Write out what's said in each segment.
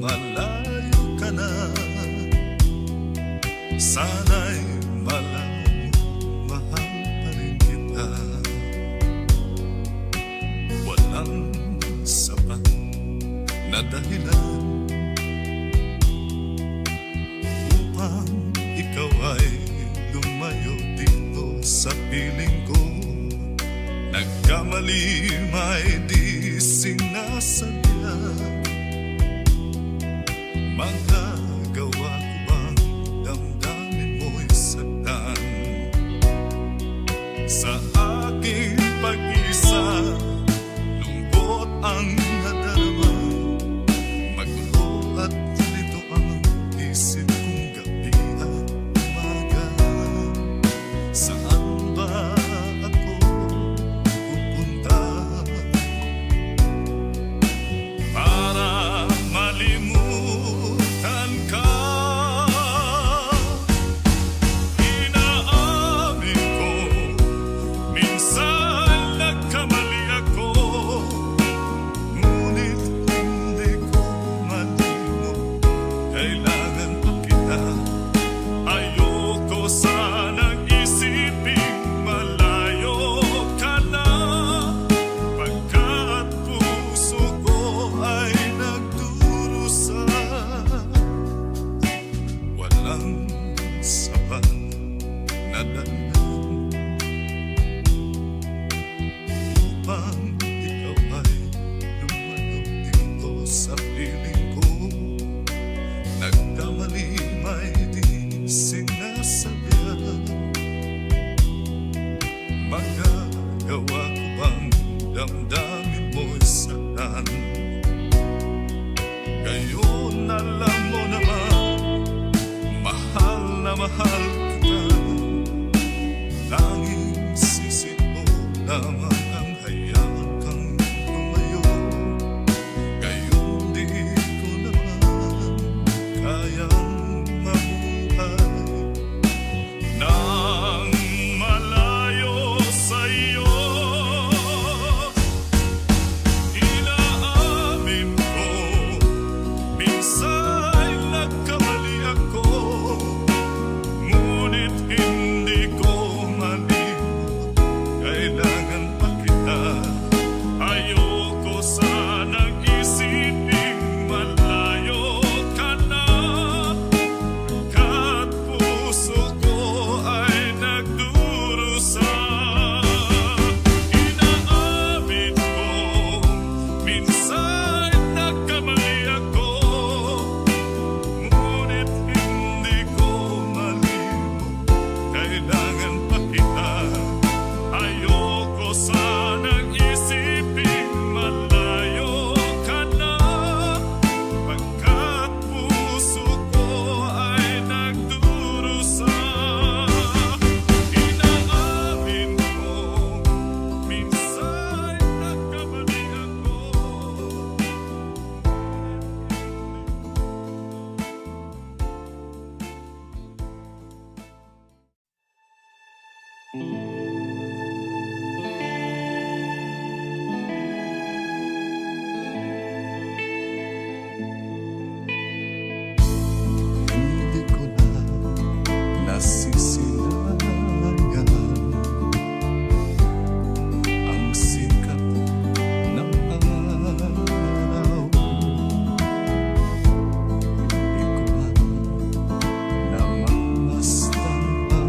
malayo ka na, sana'y malaman mo, mahal pa rin kita. Walang sapat na dahilan upang ikaw ay lumayo dito sa piling ko. Nagkamali may di sinasadya. Magagawa ko bang damdamin mo'y saktan? Sa aking pag-isa, lungkot ang nadarama. Magulo at lito ang isip kong gabi at umaga. Saan ba ako pupunta para malimutan ka? Inaamin ko, minsan nagkamali ako, ngunit hindi ko malino. Kailangan pa kita. Ayoko sanang isiping malayo ka na, pagkat puso ko ay nagdurusa. Walang sapat na dahilan upang ikaw ay lumayo dito sa piling ko. Nagkamali may di sinasadya. Magagawa ko bang damdamin mo'y saktan? Ngayon alam mo naman, mahal na mahal kita. Tanging sisi mo lamang ang hayaan kang lumayo. Ngayon di ko naman kayang mabuhay nang malayo sa'yo. Inaamin ko, minsan nagkamali ako, ngunit hindi ko malimot. Kailangan pa kita. Ayoko sanang isiping malayo ka na, pagkat puso ko ay nagdurusa. Inaamin ko, minsan nagkamali ako, ngunit hindi ko malimot. Kailangan pa kita. Ayoko sanang isiping malayo ka na, pagkat puso ko ay nagdurusa. Inaamin ko, minsan nagkamali ako. Hindi ko na nasisilayan ang sikat ng araw. Di ko man namamasdan pa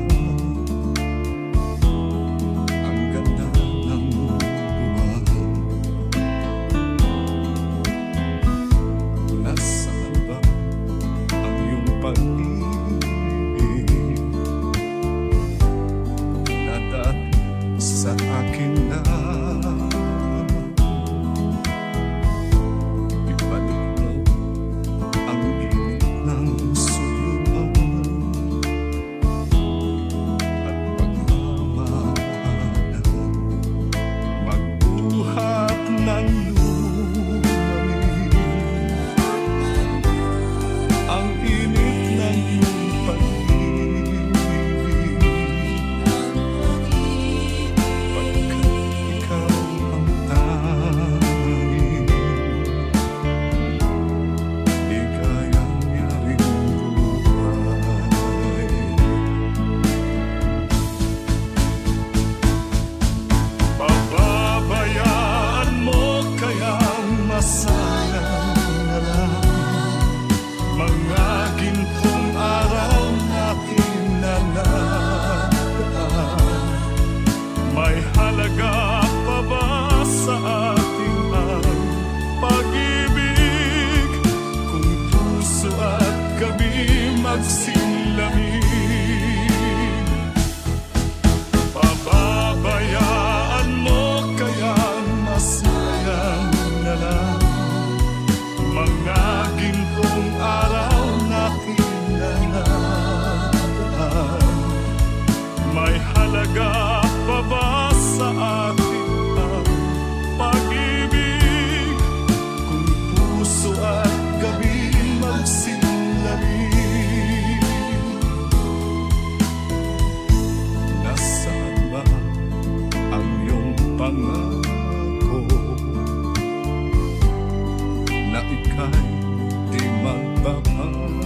di magbabago.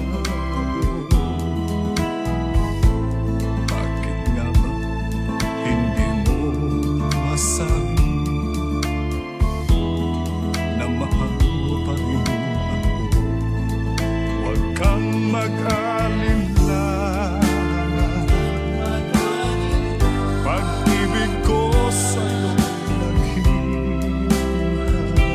Bakit nga ba hindi mo masabi na mahal mo pa rin ako? Huwag kang mag-alala, pag-ibig ko sa'yo naghihintay,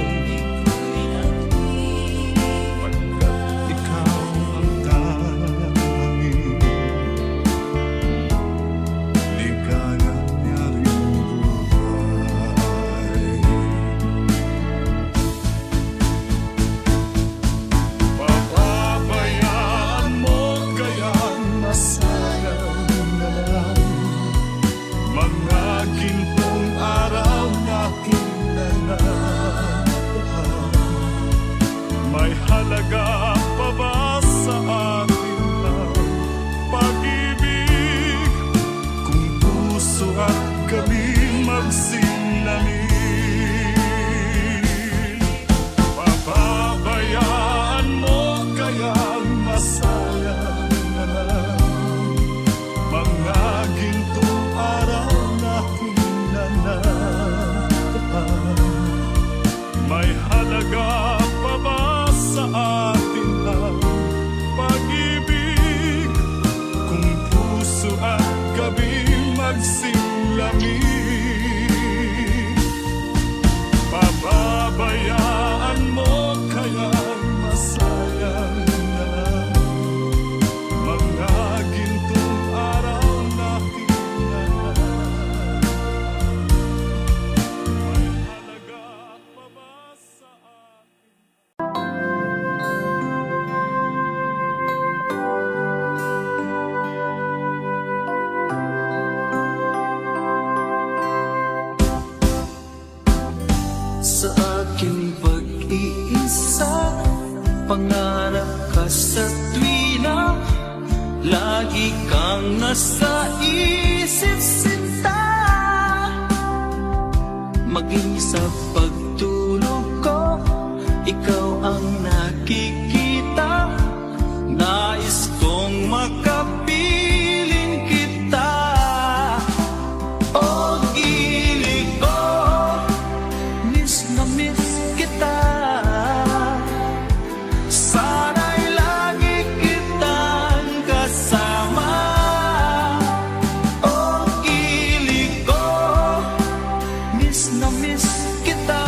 pagkat ikaw ang tanging ligaya niya rin buhay. Papabayaan mo kaya nasayang na lang mga gintong araw na kinanakahan? May halaga pa ba sa atin ang pag-ibig kung puso at gabi magsinangin? Papabayaan mo kaya masayang na lang mga gintong araw na kinanakahan? May halaga pa ba sa atin ang pag-ibig kung puso at gabi magsinlangin? Papabayaan mo kaya masayang na lang mga gintong araw na kinanakahan? May halaga pa ba sa atin? Sa aking pag-iisa, pangarap ka sa tuwina, lagi kang nasa isip sinta. Maging sa pagtulog ko, ikaw ang nakikita. Nais kong makapiling kita. O gili ko, miss na miss kita. Sana'y lagi kitang kasama. O gili ko, miss na miss kita.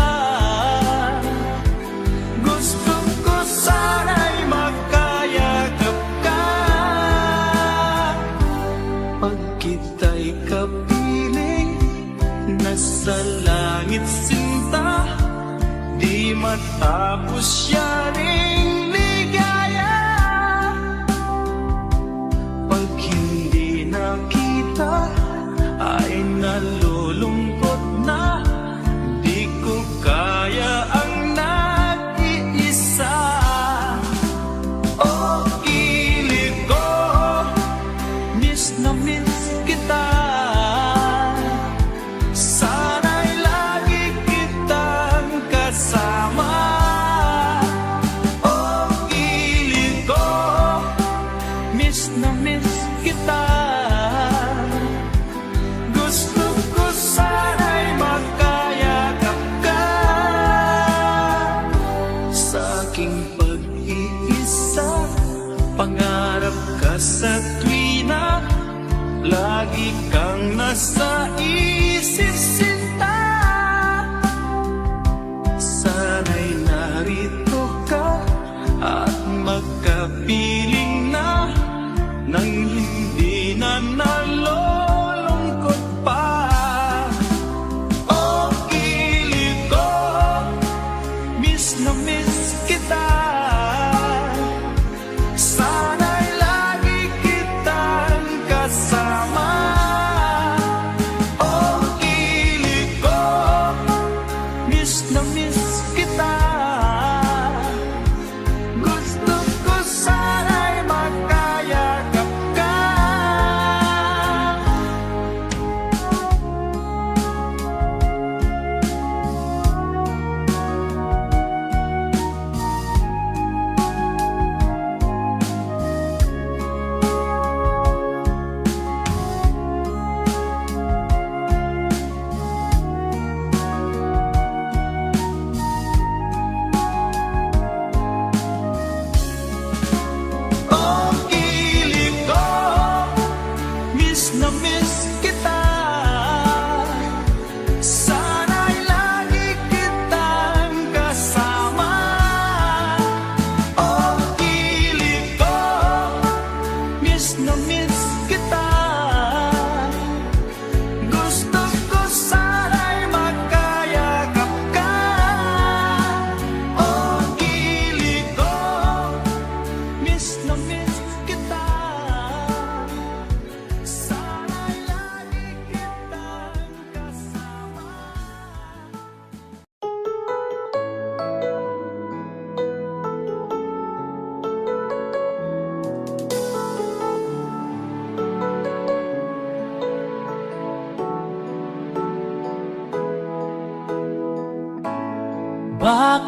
Gusto ko sana'y magkayakap ka. Pag kita'y kapiling, nasa langit sinta, di matapos siya ring ligaya. Pag hindi nakita, ay nalulungkot na, di ko kaya ang nag-iisa. O gili ko, miss na miss kita. Sana'y lagi kitang kasama. O gili ko, miss na miss kita. Gusto ko sana'y magkayakap ka. Sa aking pag-iisa, pangarap ka sa tuwina, lagi kang nasa isip sinta. Sana'y narito ka at magkapiling na, nang hindi na nalulungkot pa. O gili ko, miss na miss kita. Sana'y lagi kitang kasama. O gili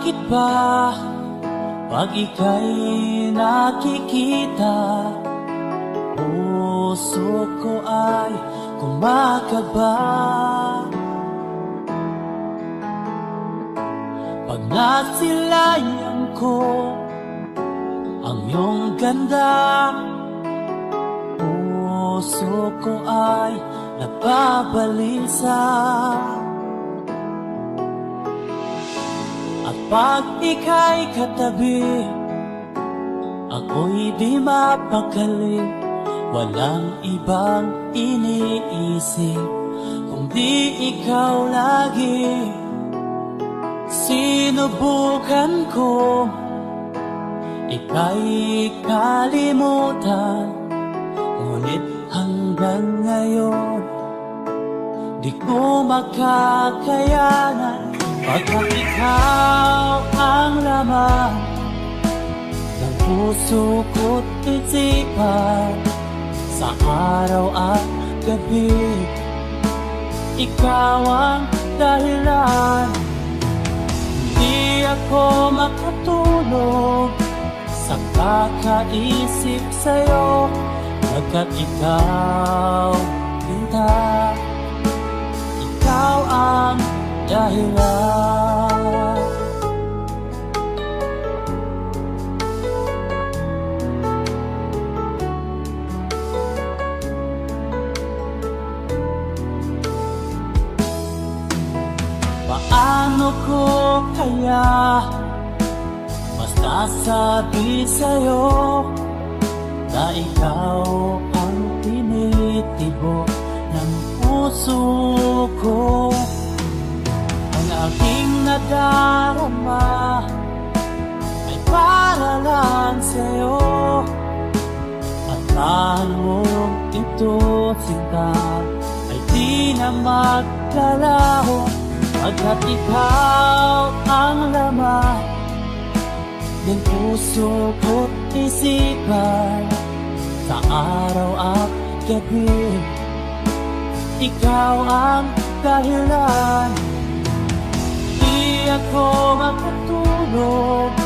Bakit ba pag ika'y nakikita, puso ko ay kumakaba? Pag nasilayan ko ang iyong ganda, puso ko ay nababalisa. At pag ika'y katabi, ako'y di mapakali. Walang ibang iniisip kundi ikaw lagi. Sinubukan ko ika'y kalimutan, ngunit hanggang ngayon di ko makakayanan. Pagkat ikaw ang laman ng puso ko't isipan, sa araw at gabi ikaw ang dahilan. Hindi ako makatulog sa kakaisip sa'yo, pagkat ikaw, Linda, ikaw ang dahilan. Paano ko kaya masasabi sa'yo na ikaw ang tinitibok ng puso ko? Ang aking nadarama ay para lang sa'yo, at mahal mo ito, sinta, ay di na maglalaho. Pagkat ikaw ang laman ng puso ko't isipan, sa araw at gabi ikaw ang dahilan. Di ako makatulog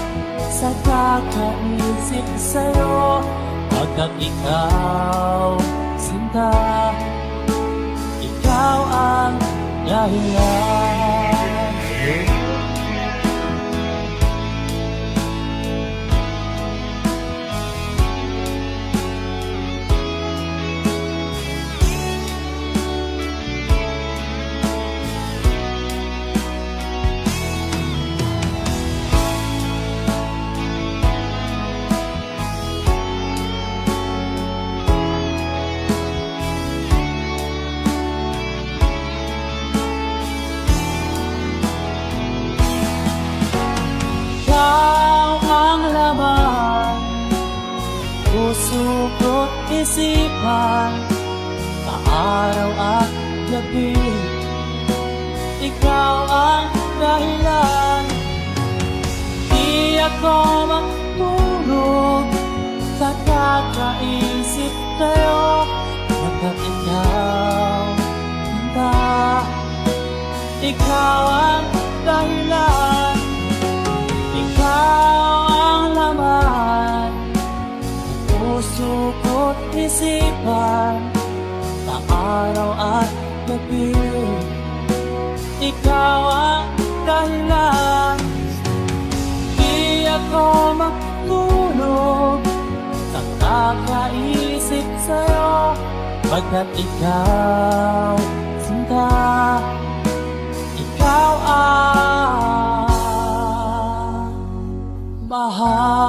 sa kakaisip sa'yo, pagkat ikaw, sinta, ikaw ang dahilan. Puso ko't isipan, sa araw at gabi ikaw ang dahilan. Di ako matulog sa kakaisip sa'yo, pagkat ikaw, Linda, ikaw ang dahilan. Ikaw ang laman puso ko't isipan, sa araw at gabi ikaw ang dahilan. Di ako matulog sa kakaisip sa'yo, pagkat ikaw, sinta, ikaw ang mahal.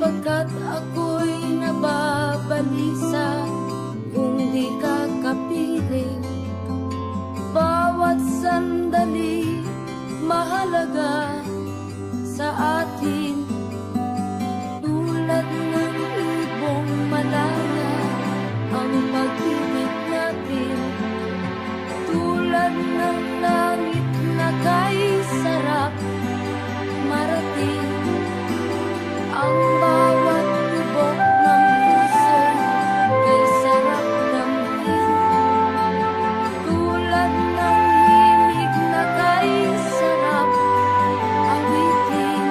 Pagkat ako'y nababalisa kung di ka kapiling. Bawat sandali mahalaga sa atin, tulad ng ibong malaya ang pag-ibig natin, tulad ng langit na kay sarap marating. Ang bawat tibok ng puso kay sarap damhin, tulad ng himig na kay sarap awitin.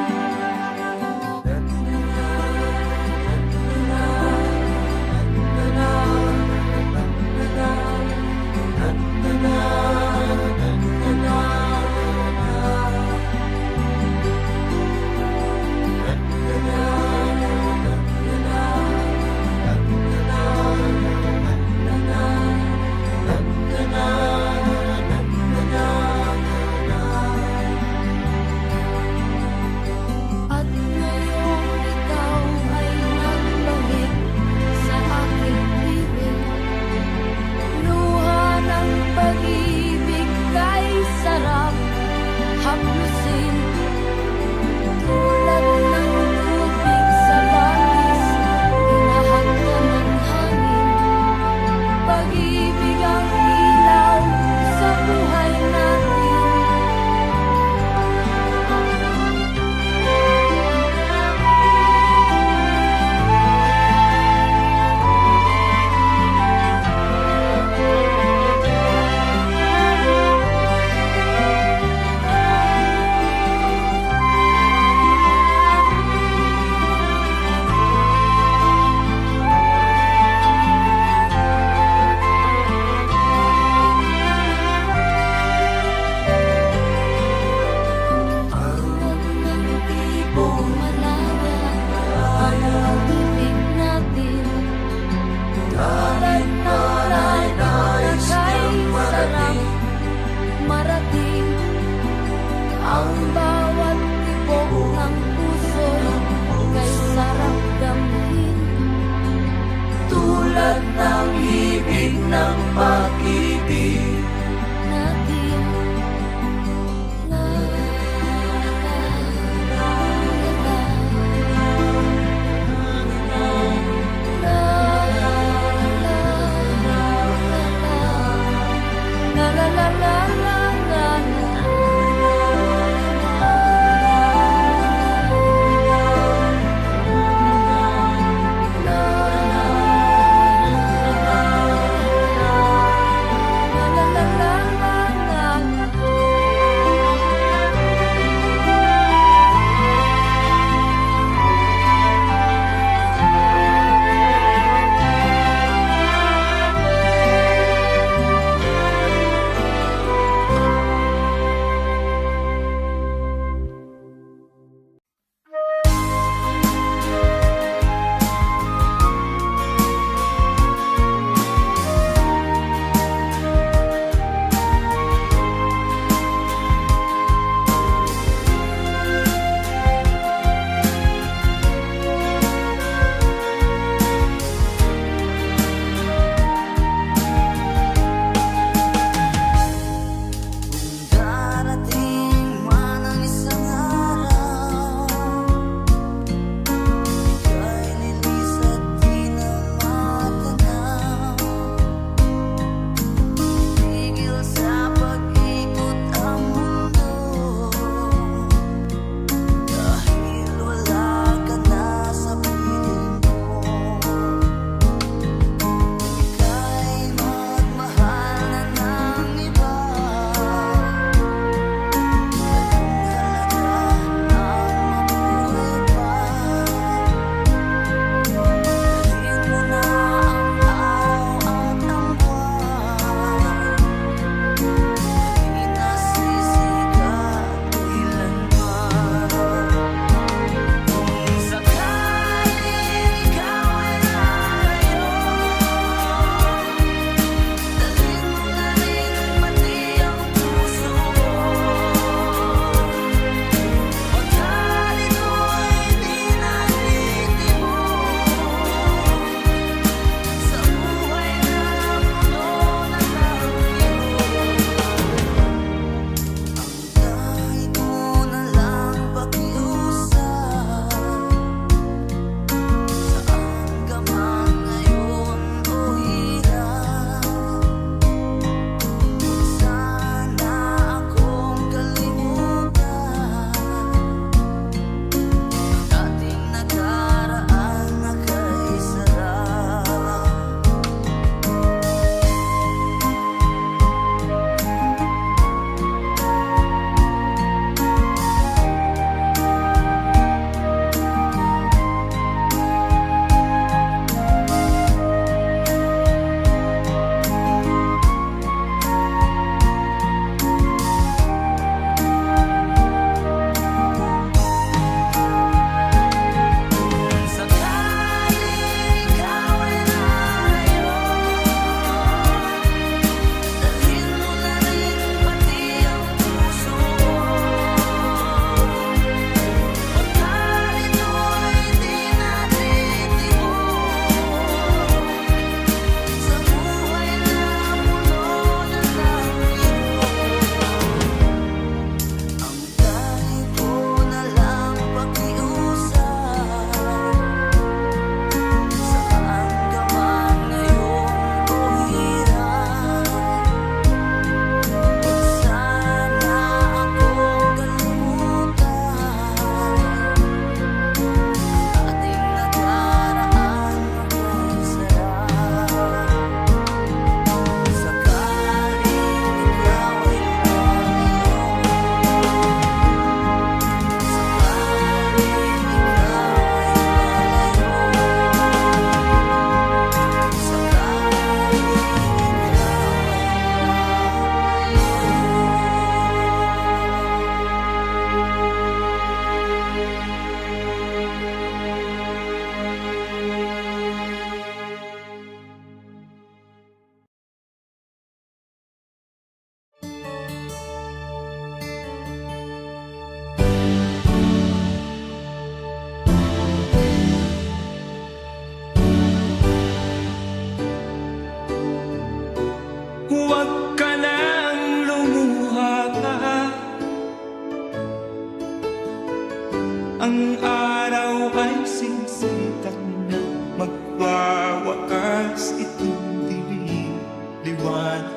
kasing sikat na magwawakas itong dilim, liwanag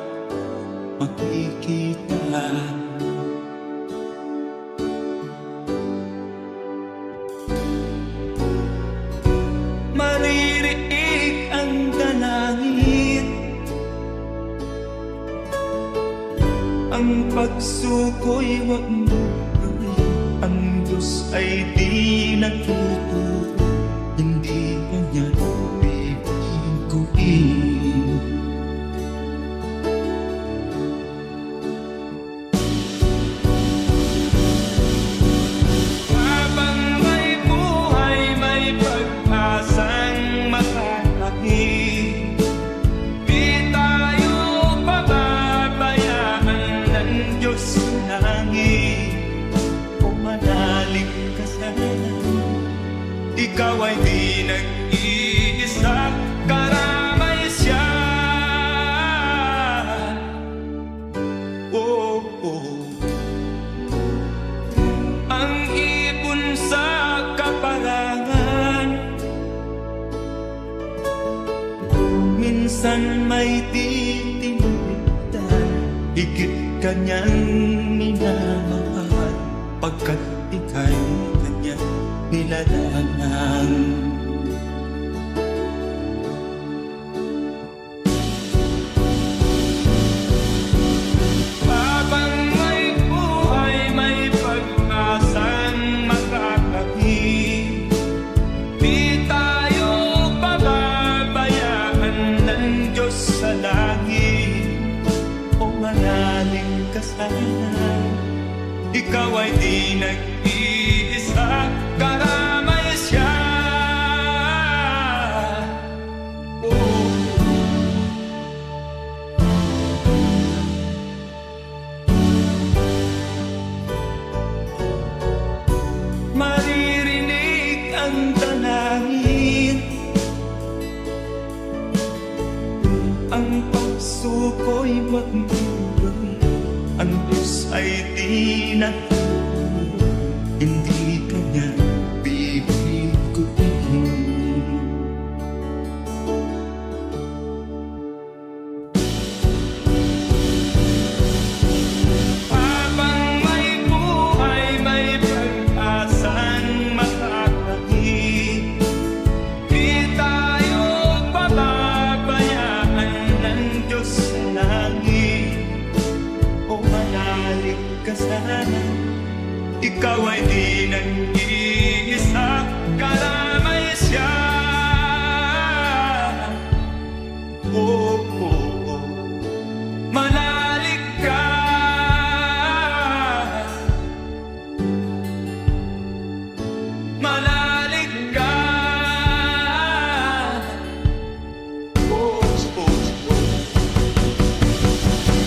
makikita. Maririnig ang dalangin, ang pagsuko'y wag mo gawin. Ang Diyos ay di natututo, hindi kanya bibiguin. Habang may buhay, may pag-asang makakakit. Di tayo pababayaan ng Diyos sa langit. O manalig ka sana, ikaw ay di nag-iisa, karamay siya. Oh, oh. Ang ibon sa kaparangan, minsan may titinitan, higit kanyang minamahal, pagkat ika'y kanyang nilalangan. Habang may buhay, may pag-asang makakakit. Di tayo pababayaan ng Diyos sa langit. O manalig ka sana, ikaw ay di nag-iisa, karamay siya. Oh. Maririnig ang dalangin, ang pagsuko'y wag mo gawin. Ang Diyos ay di natututo, hindi kanya bibiguin. Habang may buhay, may pag-asang makakakit. Di tayo pababayaan ng Diyos sa langit. O manalig ka sana, ikaw ay di nag-iisa, karamay siya. Oh, oh, oh. Manalig ka, manalig ka. Oh, oh, oh.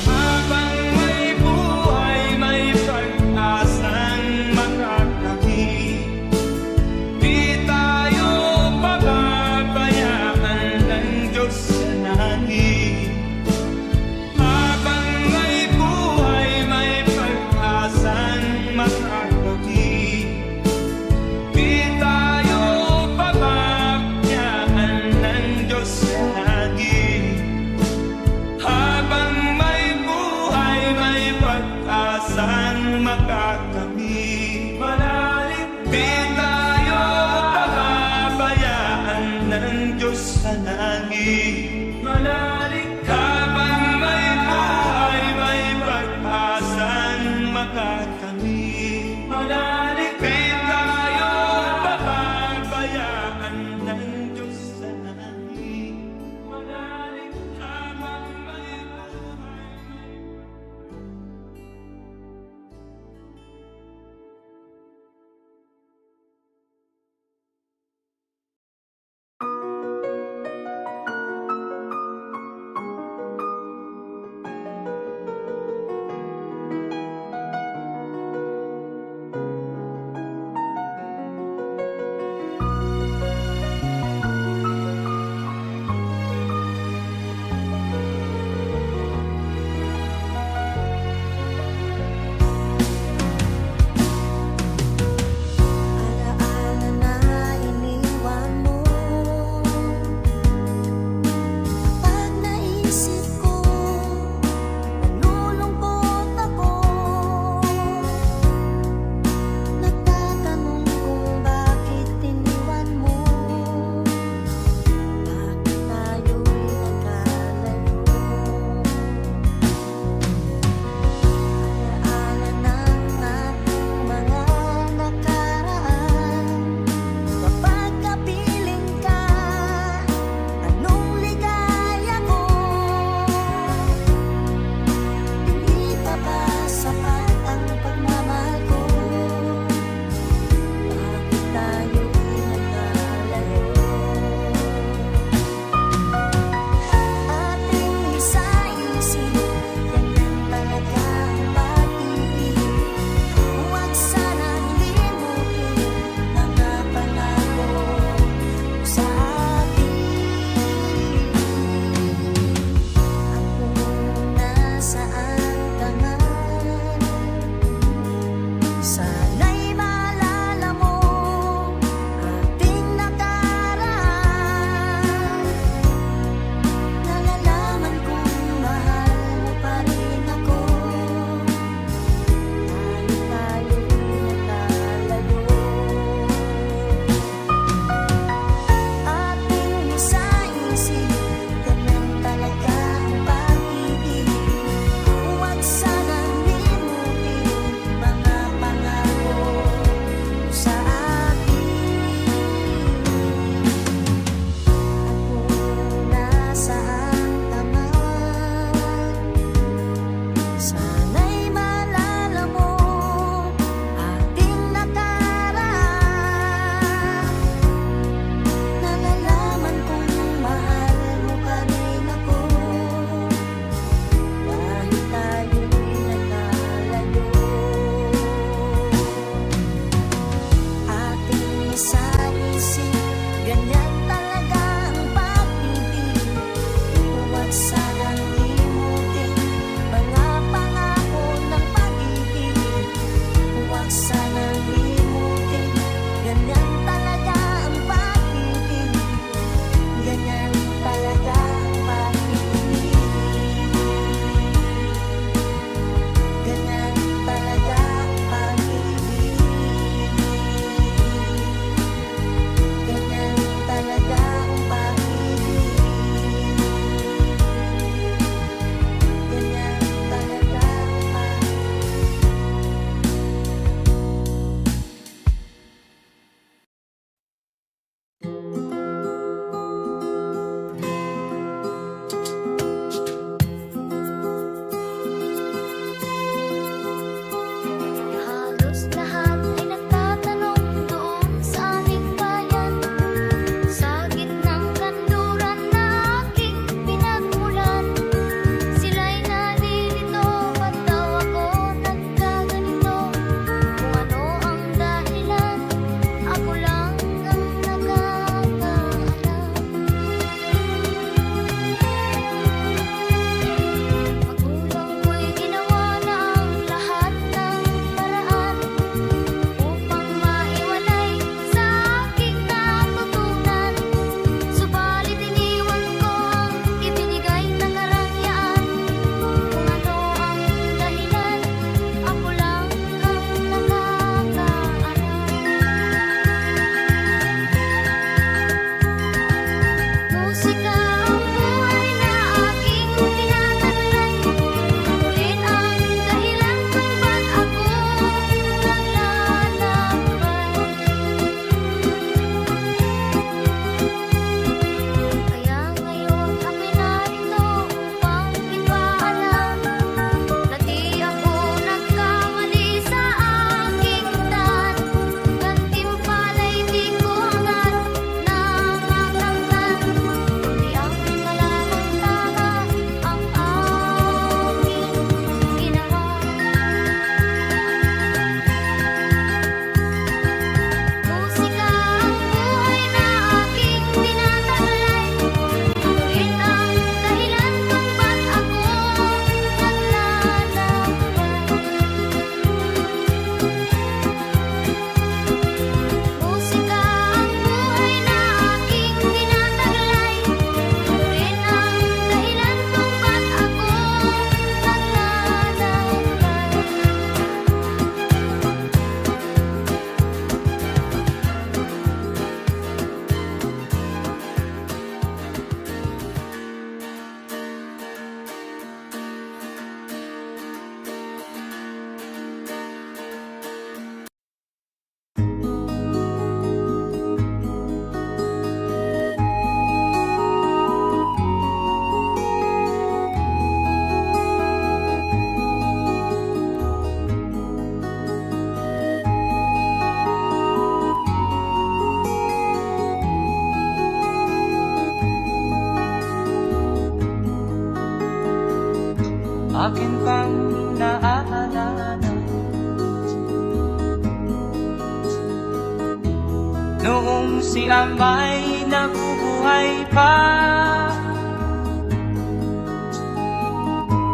Habang may buhay, may pag-asang makakakit. akin pang naaalala. Noong si Amay nabubuhay pa,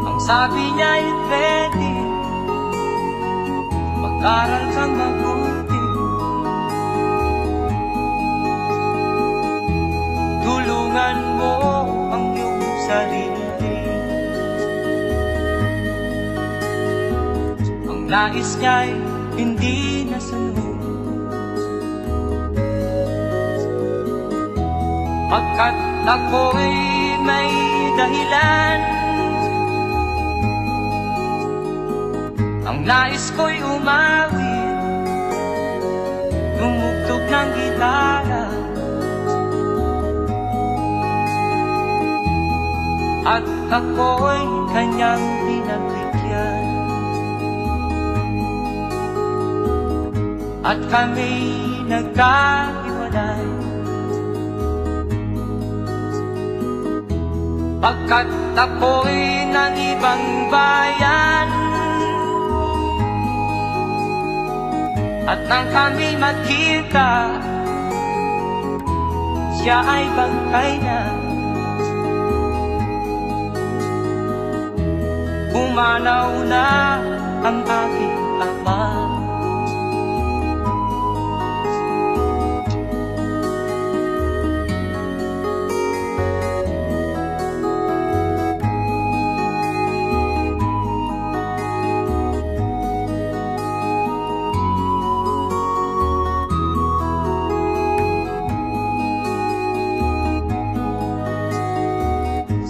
ang sabi niya ay ready, mag-aral kang mabuti, tulungan mo ang iyong sarili. Ang nais niya'y hindi nasunod, pagkat ako'y may dahilan. Ang nais ko'y umawit, tumugtog ng gitara, at ako'y kanyang pinagbigyan. At kami nagkahiwalay, pagkat ako'y ng ibang bayan. At nang kami magkita, siya ay bangkay na. Pumanaw na ang aking ama.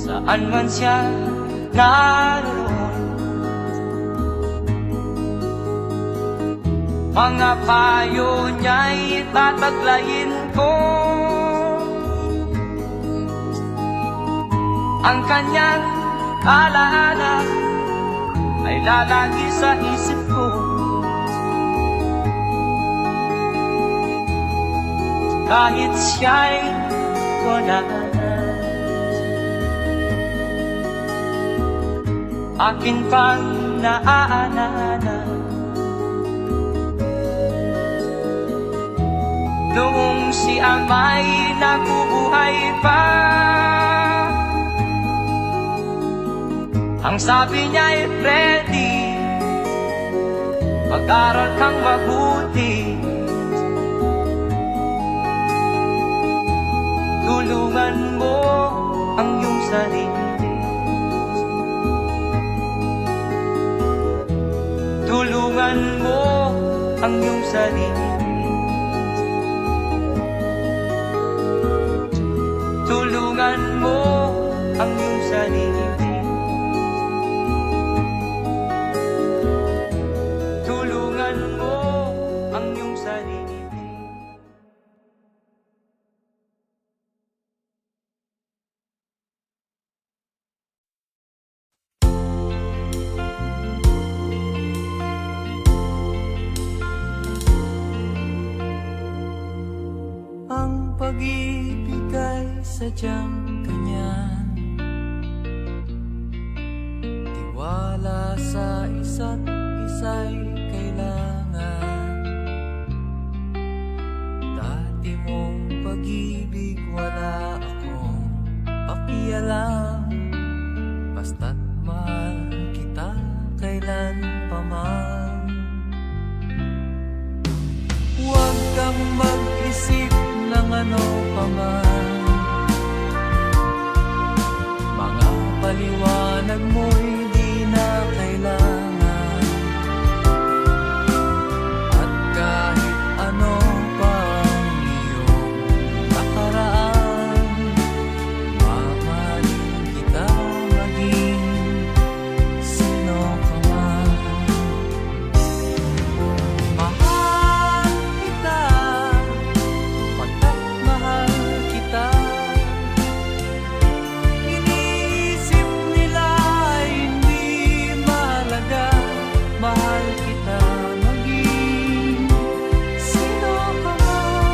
Saan man siya naroon, mga payo niya'y tataglayin ko. Ang kanyang alaala ay lalagi sa isip ko. Kahit siya'y wala na, akin pang naaalala. Noong si Amay nabubuhay pa, ang sabi niya ay ready, mag-aral kang mabuti, tulungan mo ang iyong sarili. Tulungan mo ang iyong sarili. Tulungan mo ang iyong sarili. Tulungan mo ang iyong sarili. Pag-ibig ay sadyang ganyan, tiwala sa isa't isa'y kailangan. Dati mong pag-ibig wala akong pakialam, basta't mahal kita kailan pa man. Huwag kang mag-isip ng ano pa man, mga paliwanag mo'y di na kailangan. At kahit ano pa ang iyong nakaraan, mamahalin kita maging sino ka man. Mahal kita, mahal kita. Iniisip nila ay hindi mahalaga, mahal kita maging sino ka man.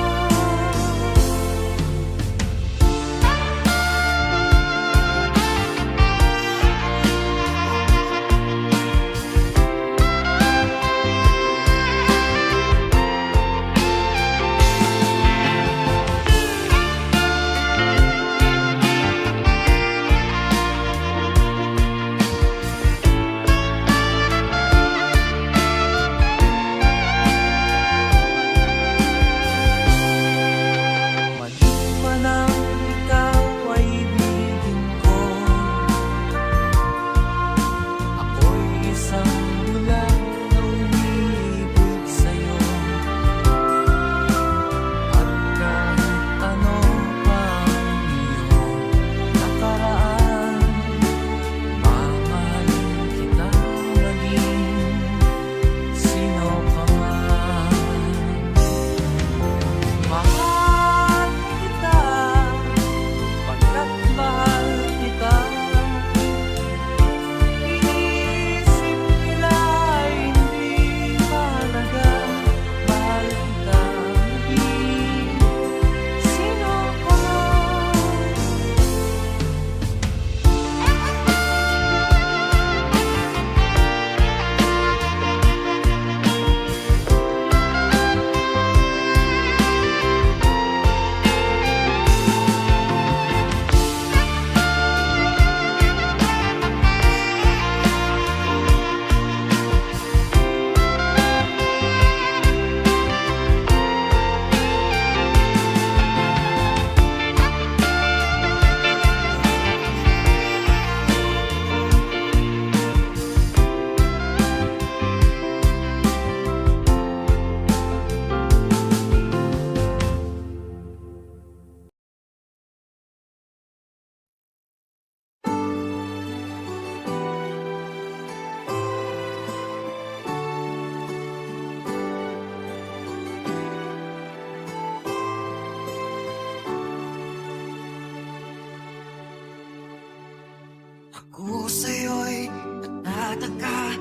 nagtataka,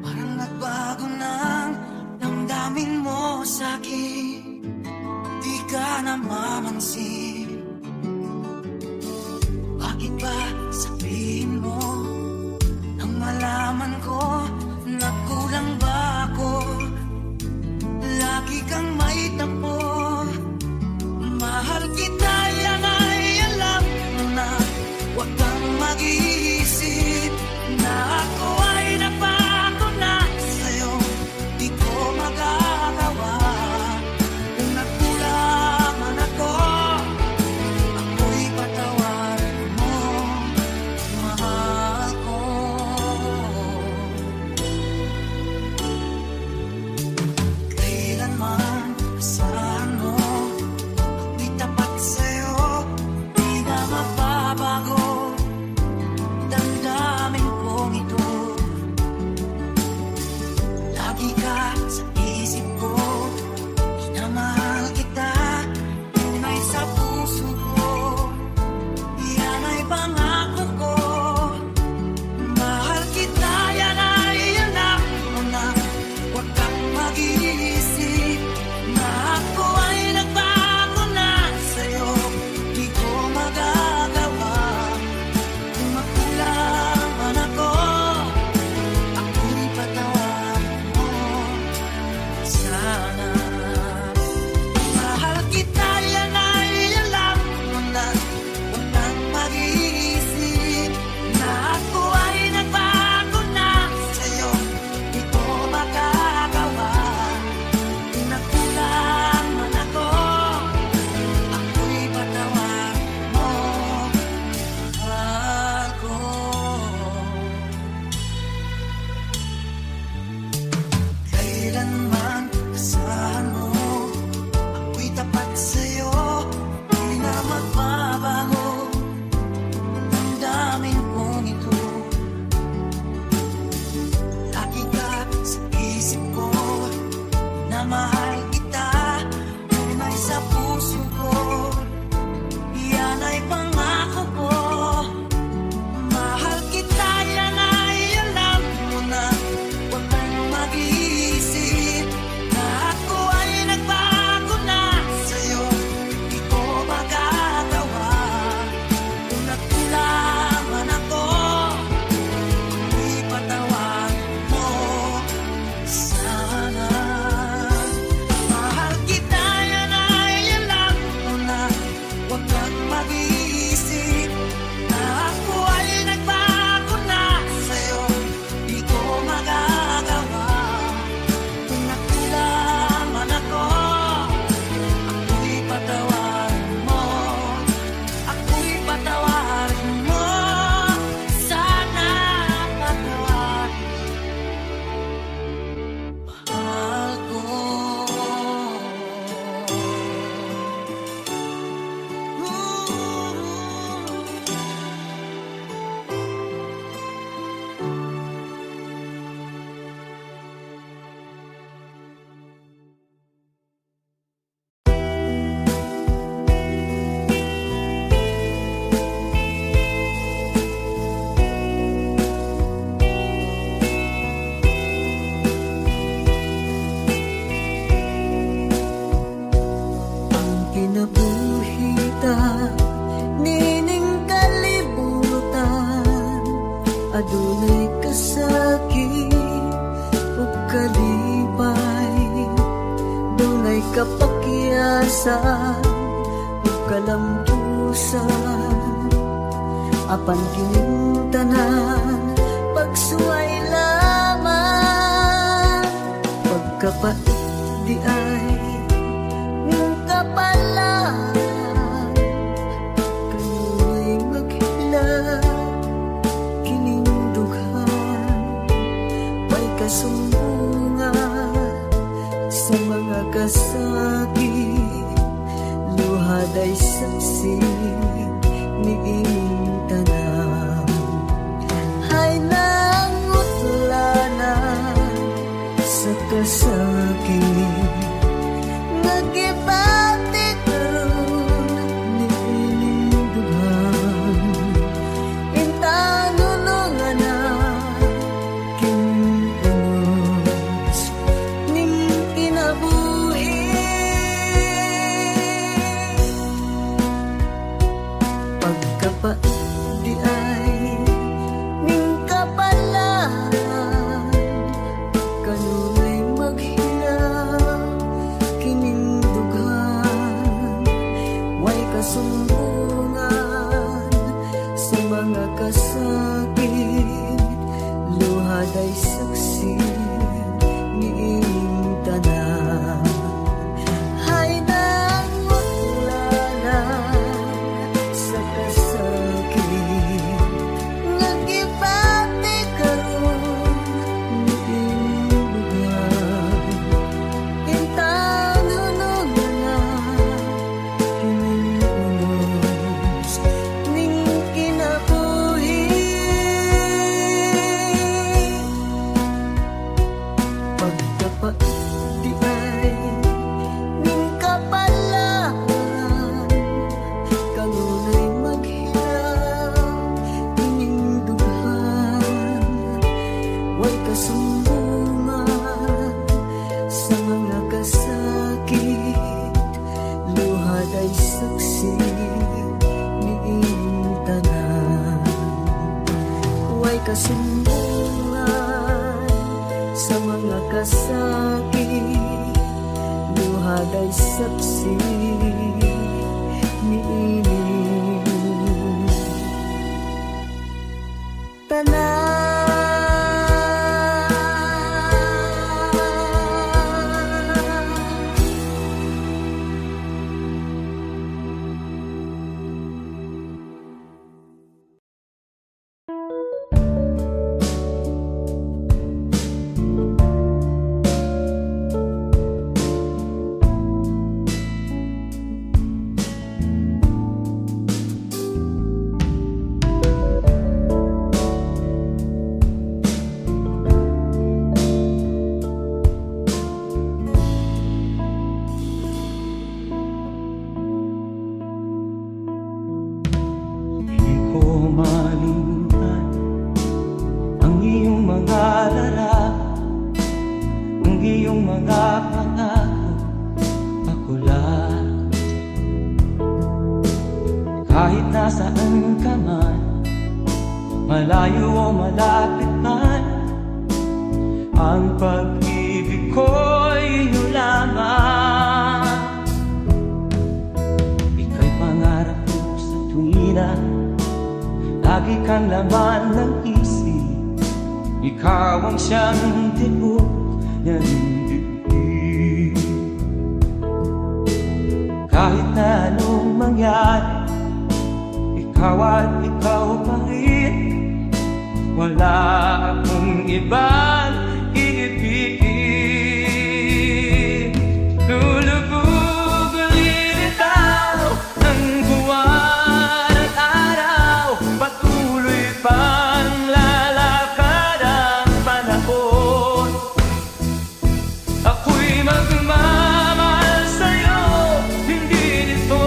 parang nagbago ng damdamin mo sa'kin. Di ka namamansin. Bakit ba sabihin mo nang malaman ko na kulang ba ako? Lagi kang may tampo. Mahal kita, yan ay alam mo na. Huwag kang mag-iisip na ako ay napako na sa'yo. Di ko magagawa kung nagkulang man ako. Ako'y patawarin mo, mahal ko. Kailanman asahan mo, ako'y tapat sa'yo. Di na mababago damdamin kong ito. Lagi ka sa isip ko, minamahal kita, tunay sa puso ko. Yan ay pangako ko. Mahal kita, yan ay alam mo na. Huwag kang mag-iisip na ako ay nagbago na sa'yo. Di ko magagawa kung makulang man ako. Ako'y patawarin mo sana. Mahal kita, yan ay alam mo na. Huwag kang mag-iisip na ako ay nagbago na sa'yo. Di ko magagawa kung nagkulang man ako. Ako'y patawarin mo, mahal ko. Kailanman asahan mo, ako'y tapat sa'yo. Di na magbabago damdamin kong ito. Lagi ka sa isip ko, na mahal kita, tunay sa puso ko. Yan ay pangako ko. Mahal kita, yan ay alam mo na. Huwag kang mag-iisip na ako ay nagbago na sa'yo. Di ko magagawa kung nagkulang man ako. Ako'y patawarin mo sana. Mahal kita, yan ay alam mo na. Huwag kang mag-iisip na ako ay nagbago na sa'yo. Di ko magagawa kung nagkulang man ako. Ako'y patawarin mo. Ako'y patawarin mo sana. Patawarin mahal ko. Kinabuhita, nining kalibutan, adunay kasakit o kalipay, dunay kapakyasan o kalampusan, apan kining tanan pagsuway lamang, pagkapait di ay ning kapalan, kanu'y maghilag kining dughan, may kasumbungan sa mga kasakit, luhad ay saksi ni ining tanan. Ay nangutlanan sa kasakit, nagibati karon ni ining dughan. Intanulungan na Pagkapait di ay ning kapalaan, kanunay maghina kining dughan. Way kasumbungan sa mga kasakit, luhad ay saksi niining tanan. Hay dangot lana sa kasakit, nagibati karon niining lugar. Intanunong na kining unos ning kinabuhi. Pagkapait di ay ning kapalaan, kanunay maghinaw kining dughan. Way kasumbungan sa mga kasakit, luhad ay saksi niining tanan. Way kasumbungan sa mga kasakit, luhad ay saksi niining tanan. Di ko malimutan ang iyong mga larawan, ang iyong mga pangako, ako lang. Kahit nasaan ka man, malayo o malapit man, ang pag-ibig ko'y iyo lamang. Ika'y pangarap ko sa tuwina, lagi kang laman ng isip. Ikaw ang siyang tibok ng dibdib. Kahit na anong mangyari, ikaw at ikaw pa rin. Wala akong ibang iibigin. Lulubog ulit ikaw ng buwan at araw, patuloy pang lalakad ang panahon. Ako'y magmamahal sa'yo, hindi nito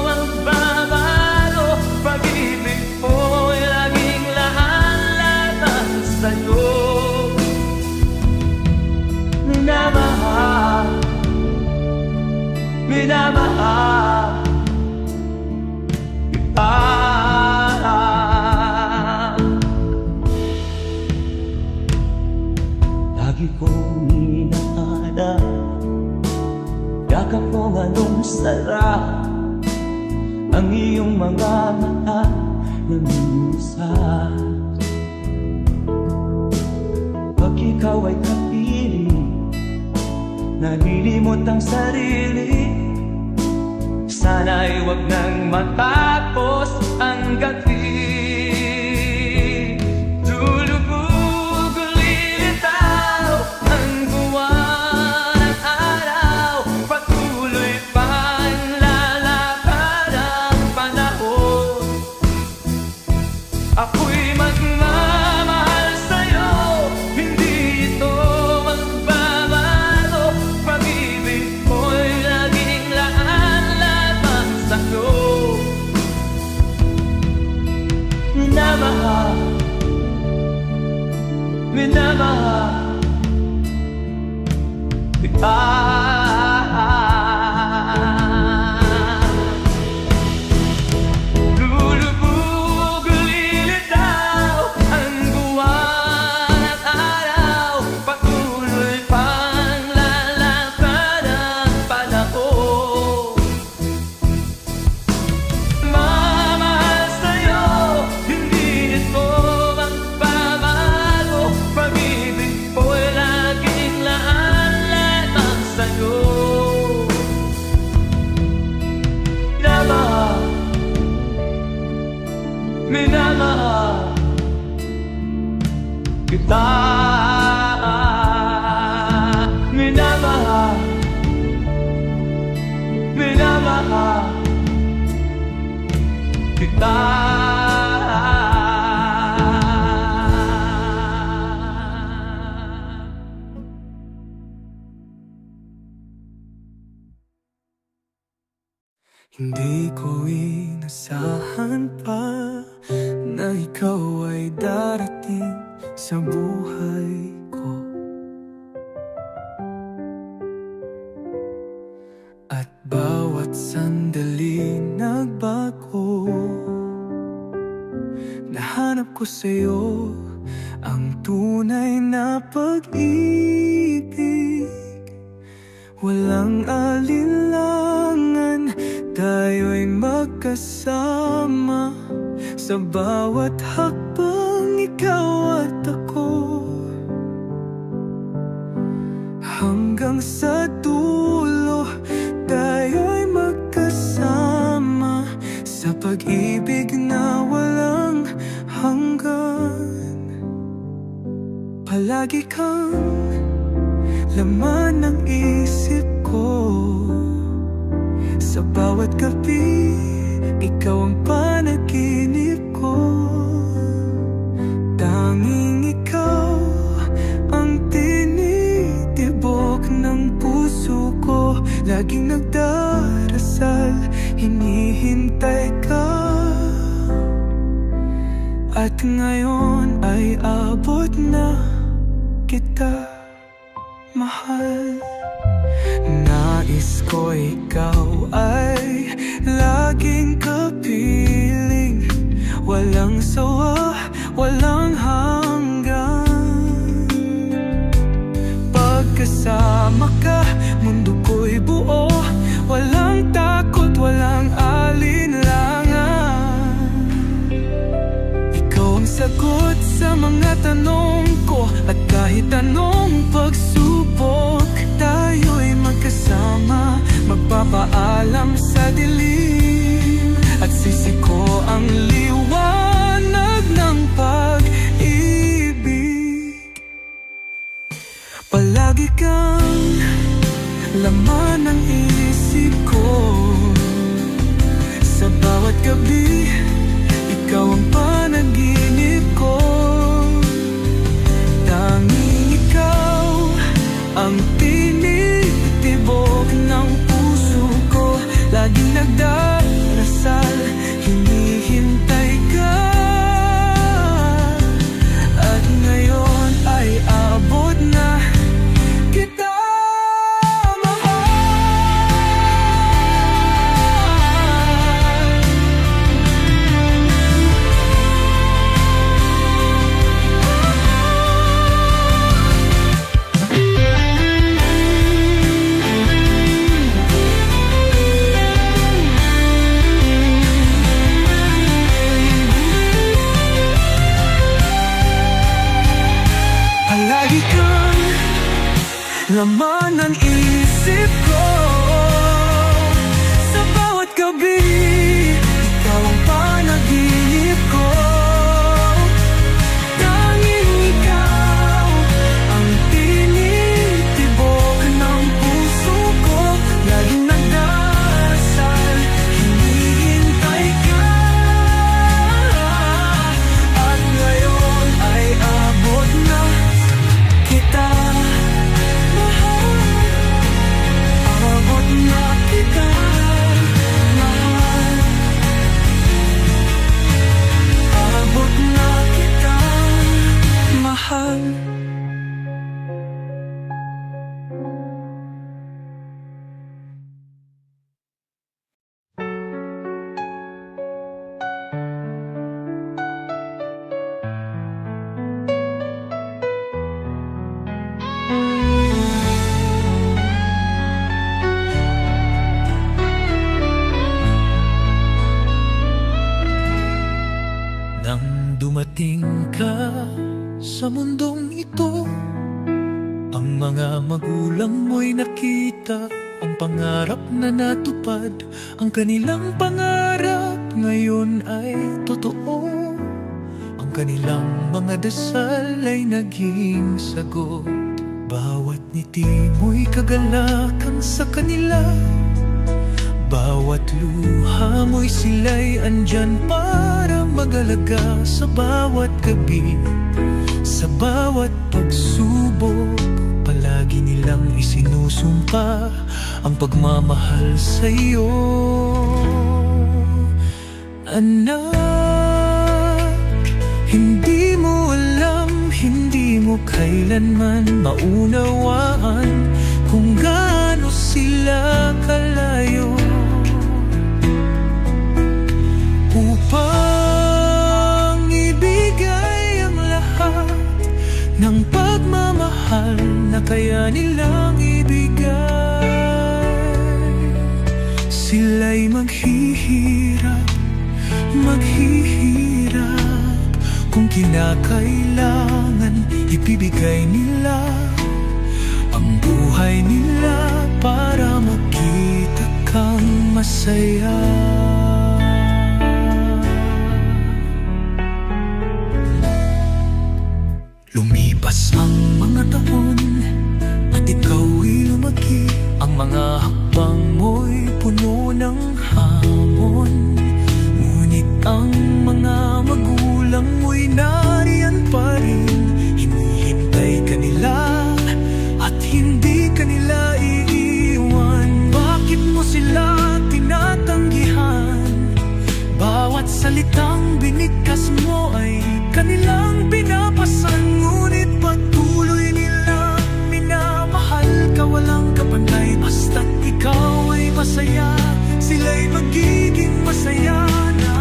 magbabago. Pag-ibig ko'y laging lahat-lahat sa'yo. Minamahal, minamahal kita. Lagi kong inakala, yakap mo anong sarap, ang iyong mga mata nag-uusap. Pag ikaw ay kapiling, nalilimot ang sarili. Sana'y wag nang matapos ang gabi. Lulubog ulilitaw ang buwan at araw, patuloy pang lalakad ang panahon. Ako'y magmamahal sa'yo, hindi ito magbabago. Pag-ibig ko'y laging laan-laman sa'yo. Minamahal, minamahal kita. Lulubog kita. Minamahal, minamahal kita. Hindi ko inasahan pa na ikaw ay darating sa buhay ko. At bawat sandali nagbago. Nahanap ko sa'yo ang tunay na pag-ibig. Walang alinlangan, tayo'y magkasama sa bawat hakbang, ikaw at ako. Hanggang sa dulo, tayo'y magkasama sa pag-ibig na walang hanggan. Palagi kang laman ng isip ko. Sa bawat gabi, ikaw ang panaginip ko. Tanging ikaw ang tinitibok ng puso ko. Laging nagdarasal, hinihintay ka. At ngayon ay abot na kita, mahal. Nais ko ikaw ay laging kapiling. Walang sawa, walang hanggan. Pagkasama ka, mundo ko'y buo. Walang takot, walang alinlangan. Ikaw ang sagot sa mga tanong ko. At kahit anong pagsubok, tayo'y magkasama, magpapaalam sa dilim. At sisiko ang liwanag ng pag-ibig. Palagi kang laman ng isip ko. Sa bawat gabi, ikaw ang panaginip ko. Tanging ikaw ang tinitibok ng puso ko. Laging nagdarasal, hinihintay ka. At ngayon ay abot na kita, mahal. Palagi kang laman ng isip ko. Sa bawat gabi, ikaw ang panaginip ko. Tanging ikaw ang tinitibok ng puso ko. Laging nagdarasal, hinihintay ka. At ngayon ay abot na kita, mahal. Abot na kita, mahal. Abot na kita, mahal. Nang dumating ka sa mundong ito, ang mga magulang mo'y nakita ang pangarap na natupad. Ang kanilang pangarap ngayon ay totoo. Ang kanilang mga dasal ay naging sagot. Bawat ngiti mo'y kagalakan sa kanila, bawat luha mo'y sila'y andyan para mag-alaga. Sa bawat gabi, sa bawat pagsubok, palagi nilang isinusumpa ang pagmamahal sa'yo. Anak, hindi mo alam, hindi mo kailanman maunawaan kung gaano sila kalayo. Upang ibigay ang lahat ng pagmamahal na kaya nilang ibigay, sila'y maghihirap kung kinakailangan. Ibibigay nila ang buhay nila para makita kang masaya. Lumipas ang mga taon at ikaw'y lumaki. Ang mga hakbang mo'y puno ng hamon, ngunit ang mga magulang mo'y nariyan pa rin. Hinihintay ka nila at hindi ka nila iiwan. Bakit mo sila tinatanggihan? Bawat salitang binigkas mo ay kanilang pinapasan, ngunit patuloy nilang minamahal ka. Walang kapanay, basta't ikaw ay masaya, sila'y magiging masaya na.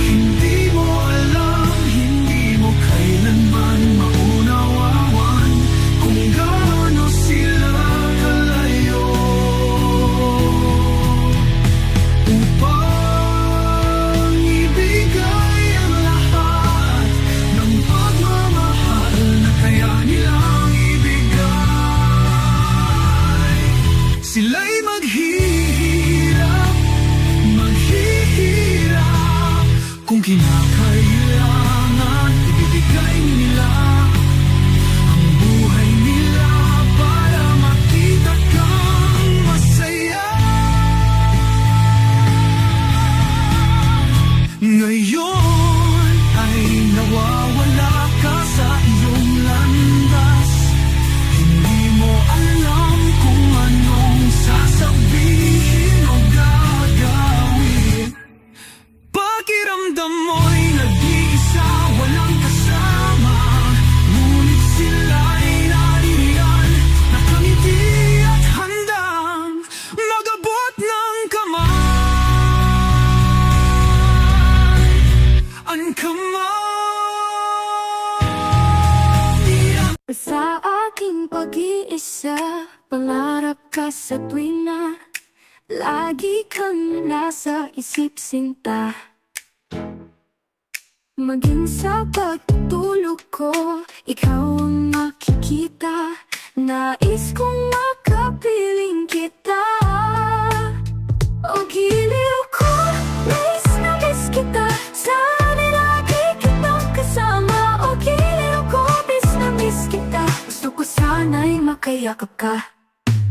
Hindi mo alam, hindi mo kailanman maunawaan kung gaano sila kalayo. Upang ibigay ang lahat ng pagmamahal na kaya nilang ibigay, sila'y maghihirap kung kinakailangan. Ibibigay nila ang buhay nila para makita kang masaya. Ngayon ay nawawala ka sa iyong landas. Hindi mo alam kung anong sasabihin o gagawin. Pakiramdam mo'y nag-iisa, walang kasama, ngunit sila'y nariyan, nakangiti at handang mag-abot ng kamay. Ang kamay. Sa aking pag-iisa, pangarap ka sa tuwina, lagi kang nasa isip sinta. Maging sa pagtulog ko, ikaw ang makikita. Nais kong makapiling kita. O giliw ko, miss na miss kita. Sana lagi kitang kasama. O giliw ko, miss na miss kita. Gusto ko sana'y makayakap ka.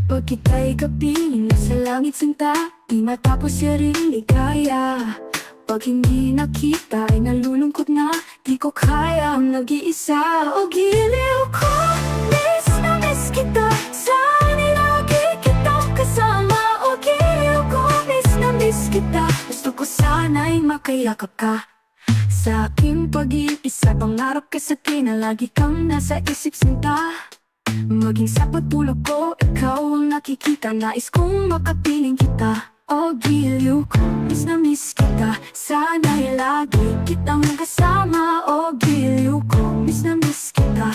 Pag kita'y kapiling sa langit sinta, di matapos siya rin ligaya. Pag hindi nakita ay nalulungkot na, di ko kaya ang nag-iisa. O giliw ko, miss na miss kita. Sana lagi kitang kasama. O giliw ko, miss na miss kita. Gusto ko sana'y makayakap ka. Sa aking pag-iisa, pangarap ka sa akin na lagi kang nasa isip sinta. Maging sa pagtulog ko, ikaw ang nakikita. Nais kong makapiling kita. O giliw ko, miss na miss kita. Sana'y lagi kitang kasama. O giliw ko, miss na miss kita.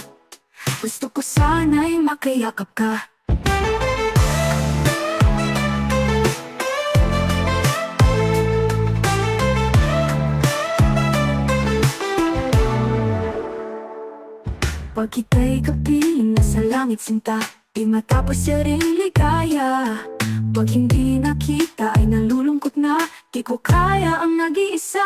Gusto ko sana'y makayakap ka. Pag kita'y kapiling na sa langit sinta, di matapos siya rin ligaya. Pag hindi nakita ay nalulungkot na, di ko kaya ang nag-iisa.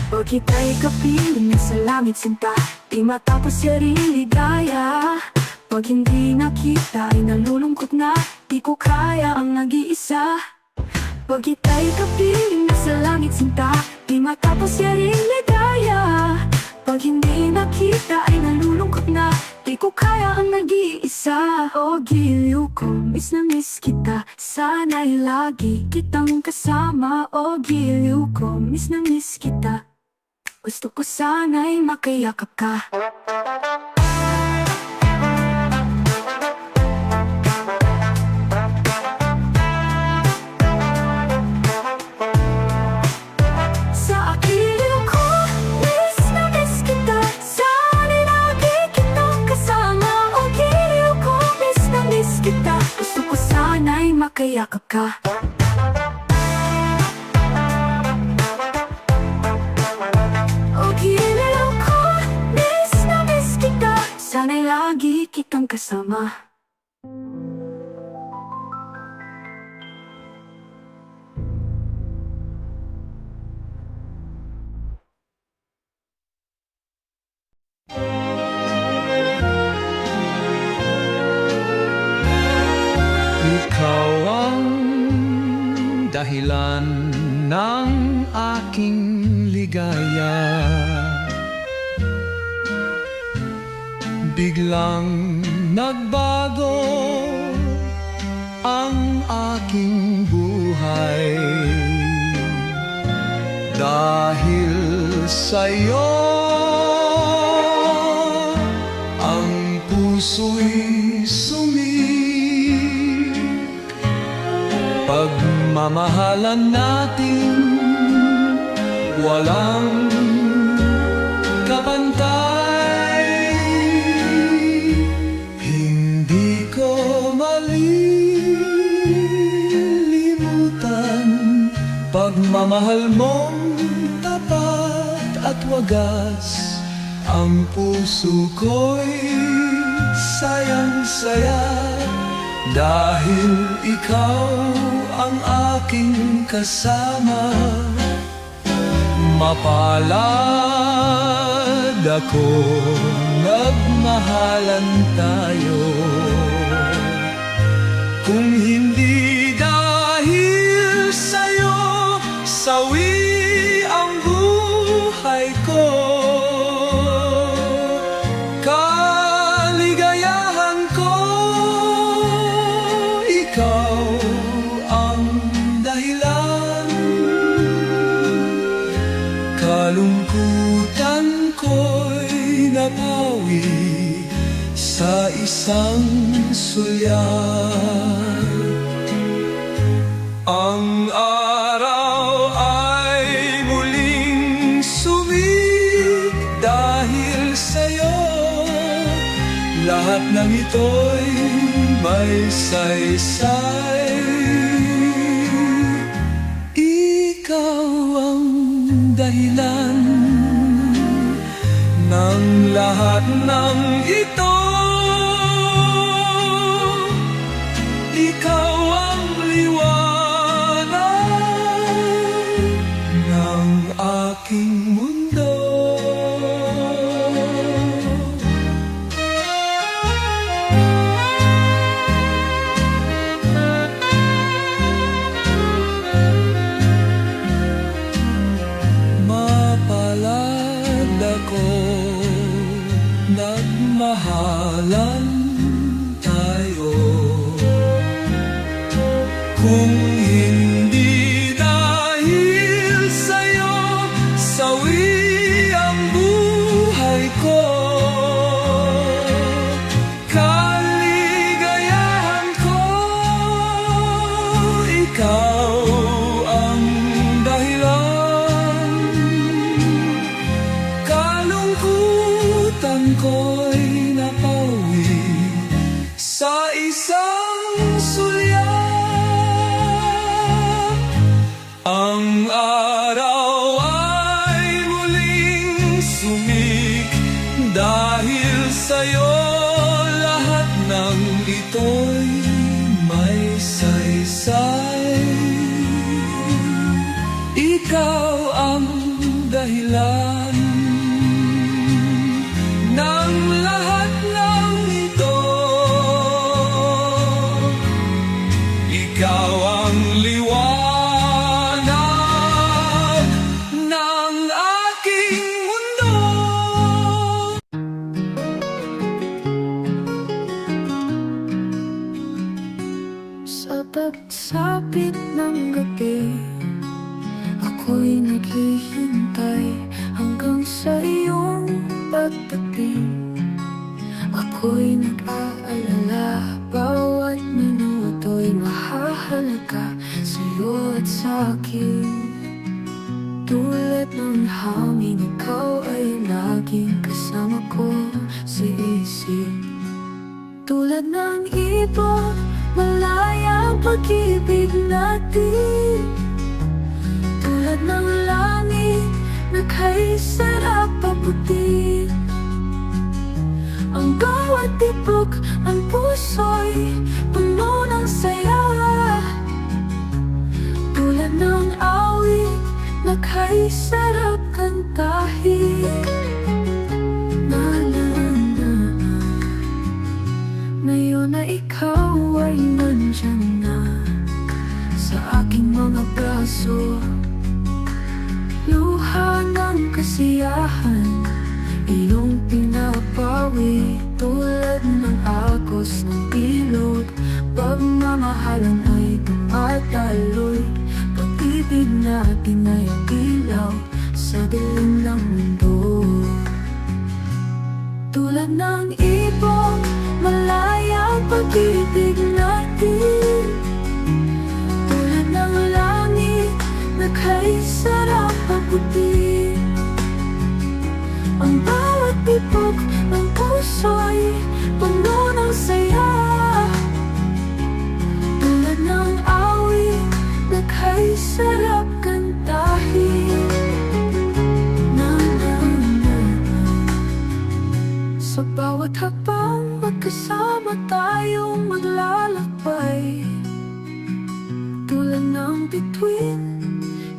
Pag kita'y kapiling na sa langit sinta, di matapos siya rin ligaya. Pag hindi nakita ay nalulungkot na, di ko kaya ang nag-iisa. Pag kita'y kapiling na sa langit sinta, di matapos siya rin ligaya. Pag hindi nakita ay nalulungkot na, di ko kaya ang nag-iisa. O giliw ko, miss na miss kita, sana'y lagi kitang kasama. O giliw ko, miss na miss kita, gusto ko sana'y makayakap ka. Sa giliw ko, miss na miss kita, sana'y lagi kitang kasama. O giliw ko, miss na miss kita, gusto ko sana'y makayakap ka. Sana'y lagi kitang kasama. Ikaw ang dahilan ng aking ligaya. Biglang nagbago ang aking buhay dahil sa'yo. Ang puso'y sumig, pagmamahalan natin walang kapantay. Pagmamahal mong tapat at wagas, ang puso ko'y sayang-saya dahil ikaw ang aking kasama. Mapalad ako, nagmahalan tayo. Kung hindi dahil sa'yo, sawi ang buhay ko. Kaligayahan ko, ikaw ang dahilan. Kalungkutan ko'y napawi sa isang sulyap. Ang araw ay muling sumig dahil sa'yo. Lahat ng ito'y may saysay. Ikaw ang dahilan ng lahat ng ito. Ikaw ang liwanag ng aking mundo. Mapalad ako, nagmahalan tayo. Kung hindi dahil sa'yo, sawi ang buhay ko. Kaligayahan ko, ikaw ang dahilan. Kalungkutan ko'y napawi sa isang sulyap. Ang araw ay muling sumig dahil sa'yo. Lahat ng ito pagsapit ng gabi, ako'y naghihintay hanggang sa iyong pagdating. Ako'y nag-aalala, bawat minuto'y mahahalaga sa'yo at sa'kin. Tulad ng hangin, ikaw ay laging kasama ko sa isip. Tulad ng ibon, malaya ang pag-ibig natin. Tulad ng langit, nagkaisarap paputin. Ang bawat tibok ng puso'y puno ng saya. Tulad ng awit, nagkaisarap kantahin. Ngayon na ikaw ay nandyan na sa aking mga braso, luha ng kasiyahan, iyong pinapawi. Tulad ng agos ng ilog, pagmamahalan ay tumataloy. Pag-ibig natin ay ilaw sa dilim ng mundo. Tulad ng ibon, malaya ang pag-ibig natin. Tulad ng langit, nagkaisarap paputin. Ang bawat tibok ng puso'y puno ng saya. Tulad ng awit, nagkaisarap kantahin. Sa bawat hakbang, magkasama tayong maglalakbay. Tulad ng bituin,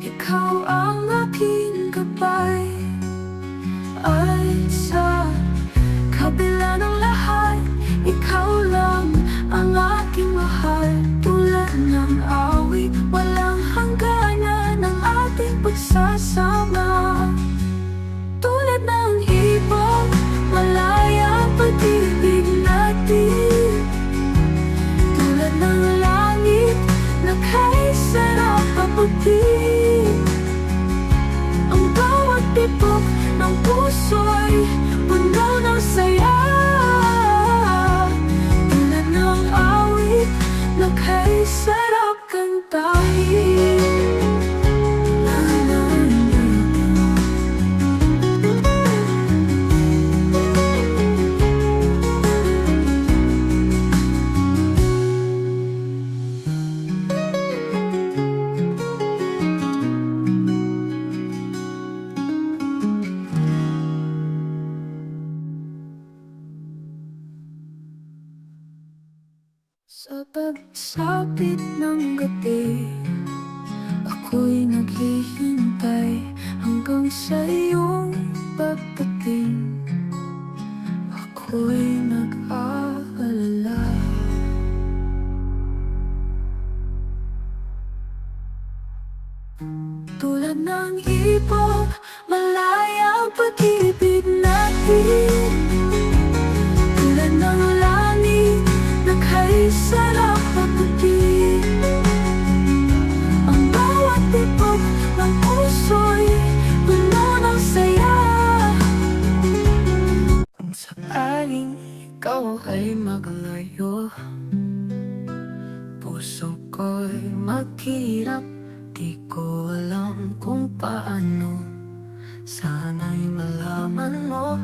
ikaw ang aking gabay. Ay sa kabila ng lahat, ikaw lang ang aking mahal. Tulad ng awit, walang hangganan ang ating pagsasama. Tulad ng ibon, malaya ang pag-ibig natin. Tulad ng langit, nagkaisarap paputin. Ang bawat tibok ng puso'y puno ng saya. Tulad ng awit, nagkaisarap kantahin. Sa pagsapit ng gabi, ako'y naghihintay hanggang sa iyong pagdating. Ako'y nag-aalala. Tulad ng ibon, malaya ang pag-ibig natin. Tulad ng langit, nagkaisarap paputin. Ang bawat tibok ng puso'y puno ng saya. Kung sakaling ikaw ay maglayo, puso ko'y maghirap. Di ko alam kung paano. Sana'y malaman mo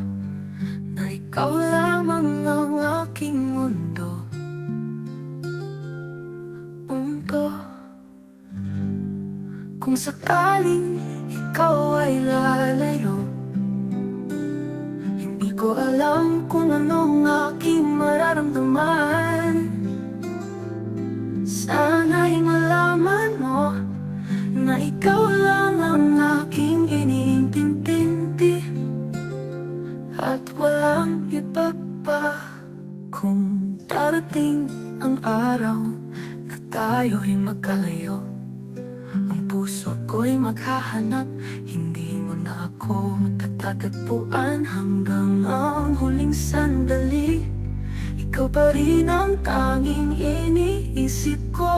na ikaw lamang ang aking mundo. Kung sakaling ikaw ay lalayo, hindi ko alam kung anong aking mararamdaman. Sana'y malaman mo na ikaw lang ang aking iniintindi, at walang iba pa. Kung darating ang araw na tayo'y magkalayo, ang puso ko'y maghahanap. Hindi mo na ako matatagpuan hanggang ang huling sandali. ikaw pa rin ang tanging iniisip ko.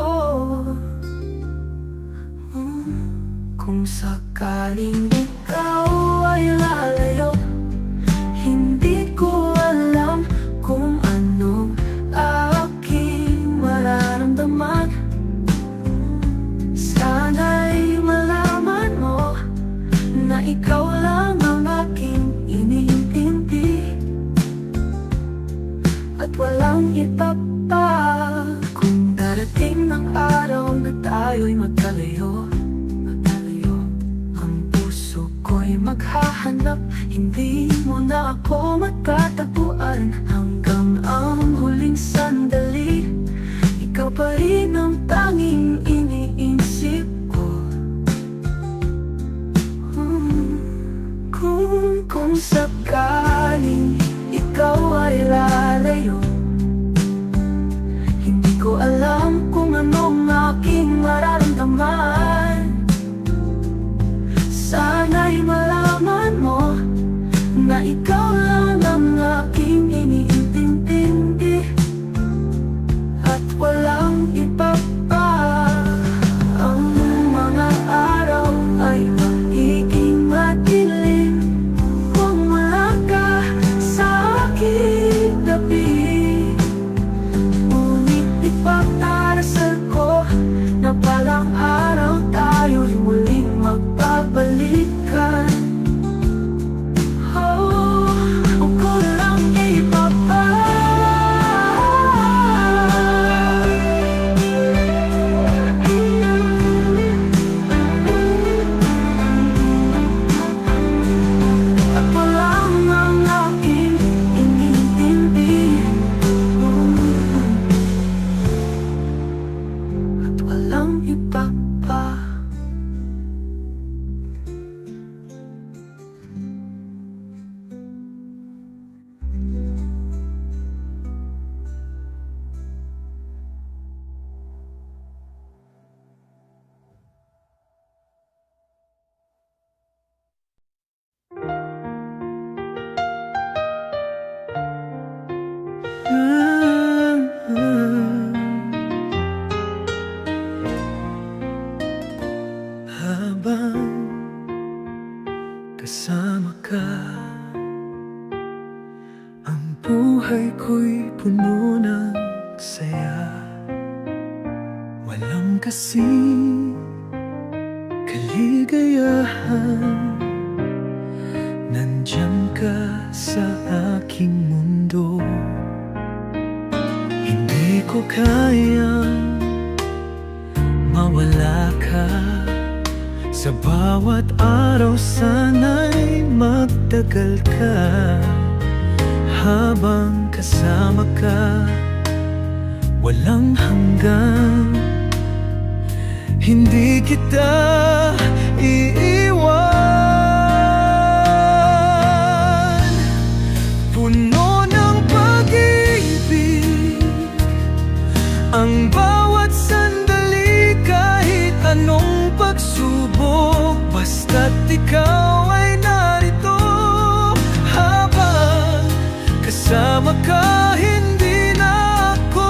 Kung sakaling ikaw ay lalayo, hindi ko alam kung anong aking mararamdaman. Sana'y malaman mo na ikaw lang ang aking iniintindi, at walang iba pa. Kung darating ng araw na tayo'y magkalayo, maghahanap, hindi mo na ako magtatagpuan. Hanggang ang huling sandali, ikaw pa rin ang tanging iniisip ko. Kung sakaling ikaw ay lalayo, hindi ko alam kung anong aking mararamdaman. Sana'y malaman mo na ikaw lang ang aking iniintindi, at walang iba pa. Ang mga araw ay magiging madilim kung wala ka sa aking tabi. Ngunit ipagdarasal ko na balang araw tayo'y muling magbabalikan. Huwag ko lang ibaba. At walang ang aking iniintindi, at walang iba pa. Habang kasama ka, ang buhay ko'y puno ng saya. Walang kasing kaligayahan, nandiyan ka sa aking mundo. Hindi ko kayang mawala ka. Sa bawat araw sana'y magtagal ka. Habang kasama ka, walang hanggan. Hindi kita iiwan. Puno ng pag-ibig ang bawat sandali, kahit anong pagsubok, basta't ikaw ay narito. Habang kasama ka, hindi na ako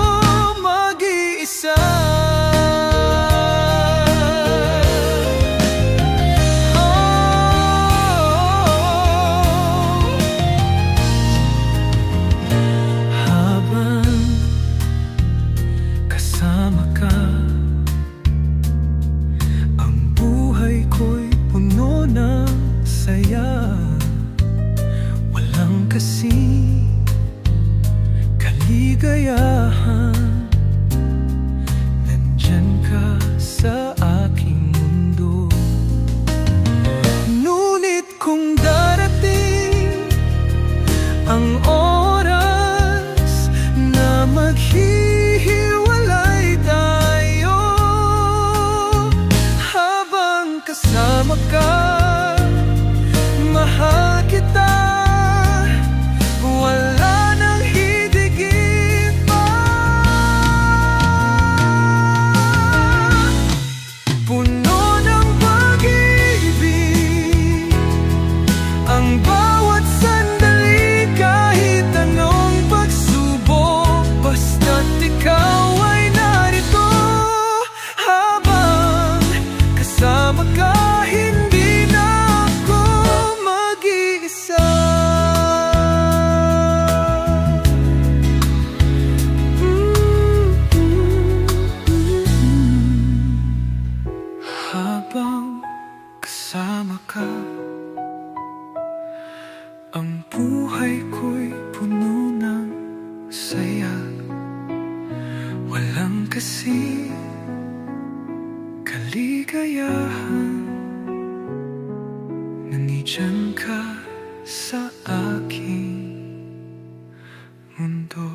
mag-iisa. Habang kasama ka, ang buhay ko'y puno ng saya. Walang kasing Walang kasi kaligayahan, nandiyan ka sa aking mundo.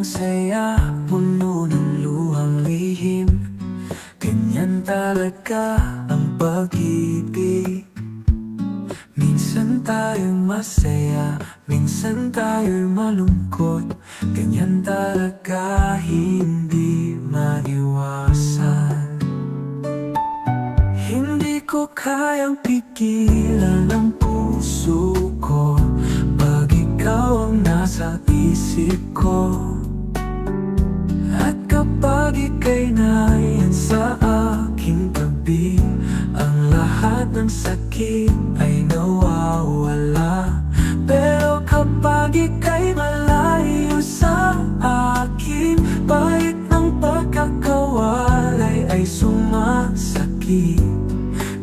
Saya, puno ng luhang lihim. Ganyan talaga ang pag-ibig. Minsan tayo'y masaya, minsan tayo'y malungkot. Ganyan talaga, hindi maiwasan. Hindi ko kayang pigilan ang puso ko pag ikaw ang nasa isip ko. At kapag ika'y nariyan sa aking tabi, ang lahat ng sakit ay nawawala. Pero kapag ika'y malayo sa akin, bait ng pagkakawalay ay sumasakit.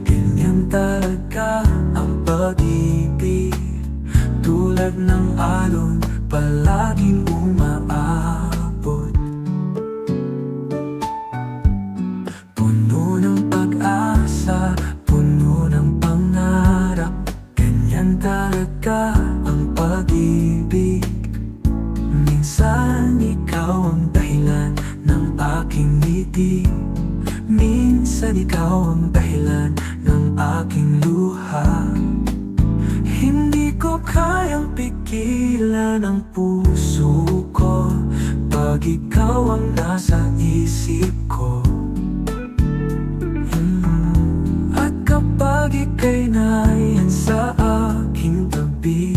Ganyan talaga ang pag-ibig, tulad ng alon, palaging umaabot. Puno ng pag-asa, puno ng pangarap. Ganyan talaga ang pag-ibig. Minsan ikaw ang dahilan ng aking ngiti, minsan ikaw ang dahilan ng aking luha. Hindi ko kayang pigilan ang puso ko pag ikaw ang nasa isip ko. At kapag ika'y nariyan sa aking tabi,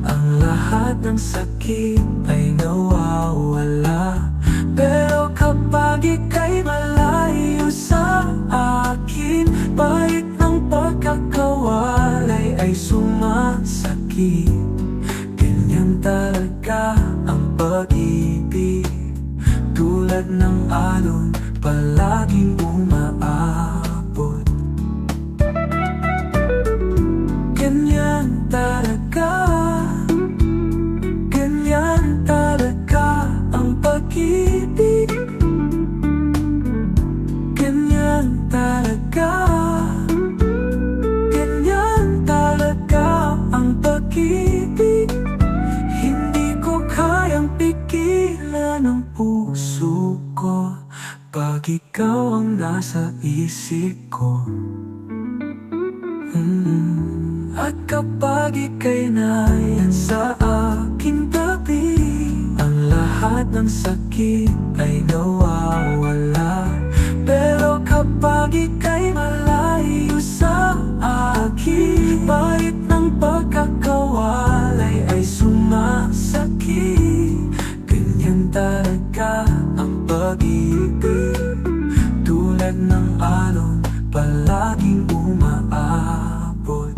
ang lahat ng sakit ay nawawala. Pero kapag ika'y malayo sa akin, bait ng pagkakawalay ay sumasakit. Ganyan talaga ang pag-ibig, tulad ng alon, palaging umaabot. Ganyan talaga, ganyan talaga ang pag-ibig. Ganyan talaga, ganyan talaga ang pag-ibig. Hindi ko kayang pigilan ang puso ko pag ikaw ang nasa isip ko. At kapag ika'y nariyan sa aking tabi, ang lahat ng sakit ay nawawala. Pero kapag ika'y malayo sa akin, bait ng pagkakawalay ay sumasakit. Ganyan talaga ang pag-ibig, tulad ng alon, palaging umaabot.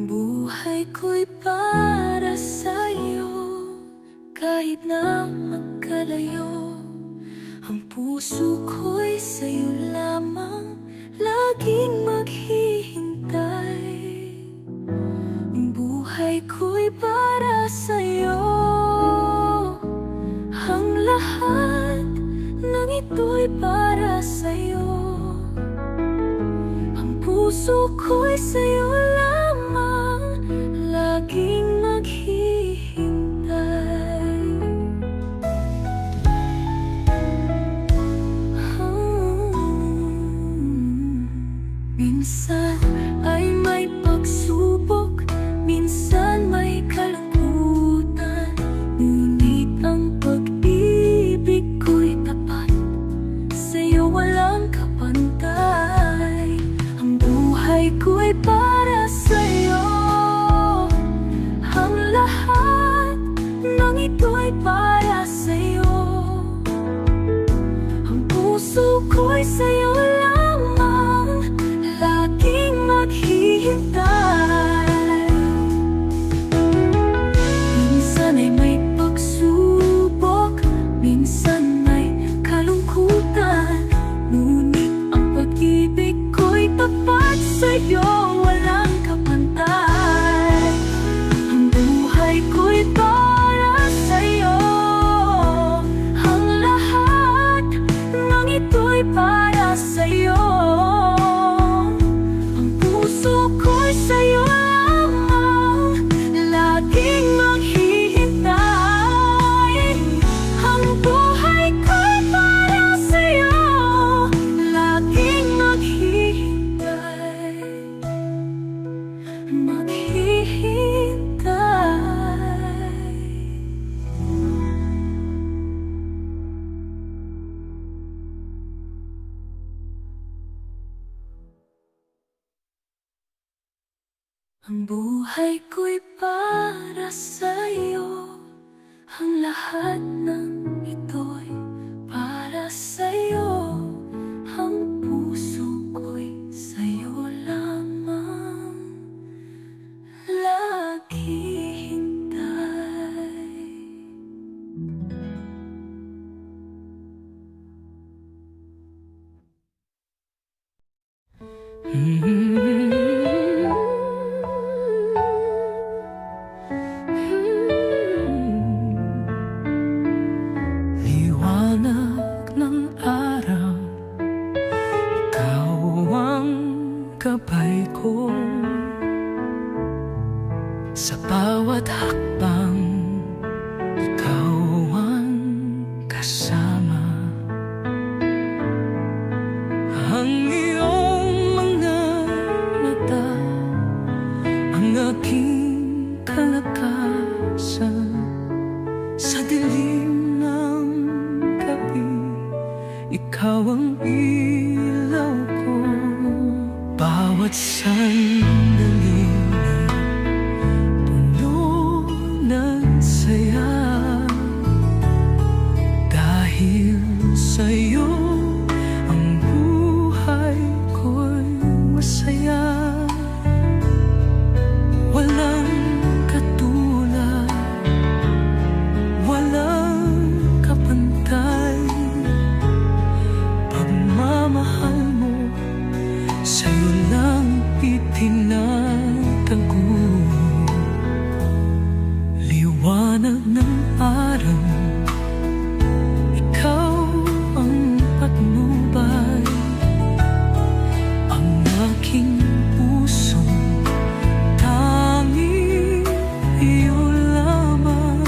Buhay ko'y para sa'yo, kahit na magkalayo. Ang puso ko'y sa'yo lamang, laging maghihintay. Buhay ko'y para sa'yo, ang lahat ng ito'y para sa'yo. Ang puso ko'y sa'yo lamang, laging maghihintay. Ang buhay ko'y para sa'yo, ang lahat ng ito'y para sa'yo, ang puso ko'y sa'yo lamang lagi hintay. Liwanag ng araw, ikaw ang gabay ko. Sa bawat hakbang, ikaw ang kasama. Ang iyong mga mata, ang aking kalakasan. Sa dilim ng gabi, ikaw ang ilaw ko. Bawat sandali puno ng saya, dahil sa'yo ang buhay ko'y masaya. Walang katulad, walang kapantay. Pagmamahal mo, sa'yo lang itinatago. Liwanag ng araw, ikaw ang patnubay. Ang aking puso, tanging iyo lamang.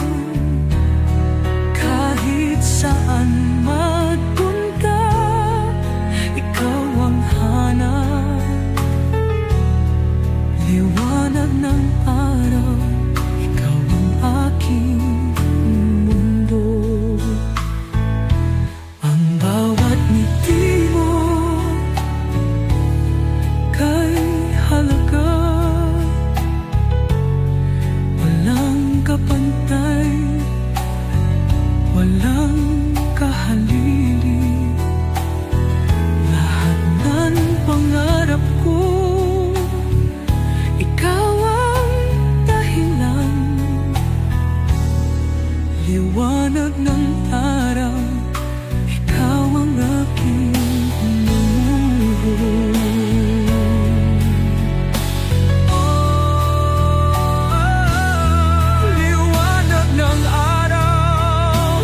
Kahit saan magpunta, ikaw ang hanap. Liwanag ng araw, ikaw ang aking mundo. Ang bawat ngiti mo kay halaga, walang kapantay, walang kahalili. Lahat ng pangarap ko, ikaw ang dahilan. Liwanag ng araw, ikaw ang aking mundo. Liwanag ng araw,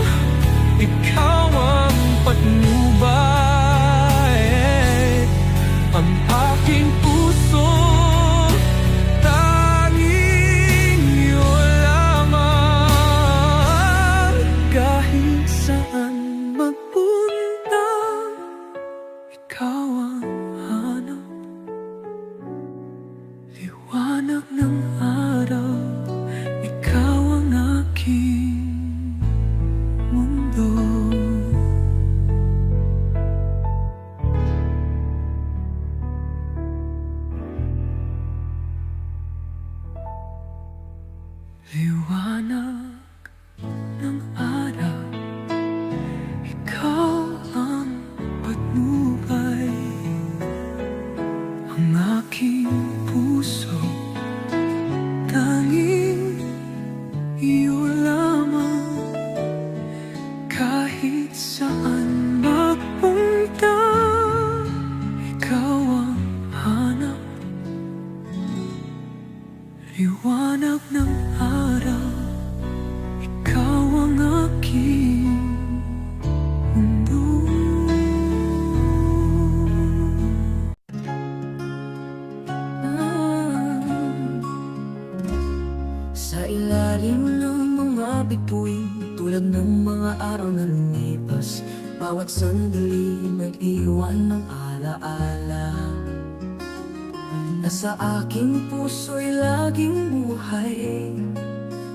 ikaw ang patnubay. Ang aking puso, tanging iyo lamang. Kahit saan magpunta, ikaw ang hanap. Liwanag ng araw, ikaw ang aking mundo. Liwanag ng araw, ikaw ang patnubay. Ang aking puso, tanging iyo lamang. Kahit saan magpunta, ikaw ang hanap. Liwanag ng araw, ikaw ang aking mundo. Sa ilalim ng mga bituin, tulad ng mga araw na lumipas, bawat sandali nag-iwan ng alaala. Nasa aking puso'y laging buhay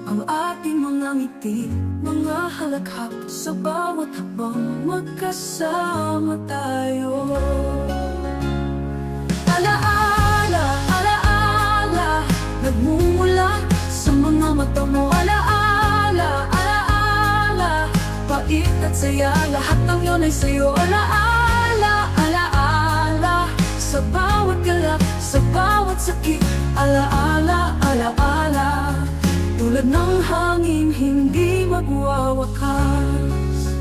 ang ating mga ngiti, mga halakhak. Sa bawat habang magkasama tayo. Alaala, alaala, Nagmumula sa mga mata mo. Alaala, alaala, pait at saya, lahat ng yun ay sa'yo. Alaala, alaala, sa bawat galak, sa bawat sakit. Alaala, alaala, tulad ng hangin hindi magwawakas.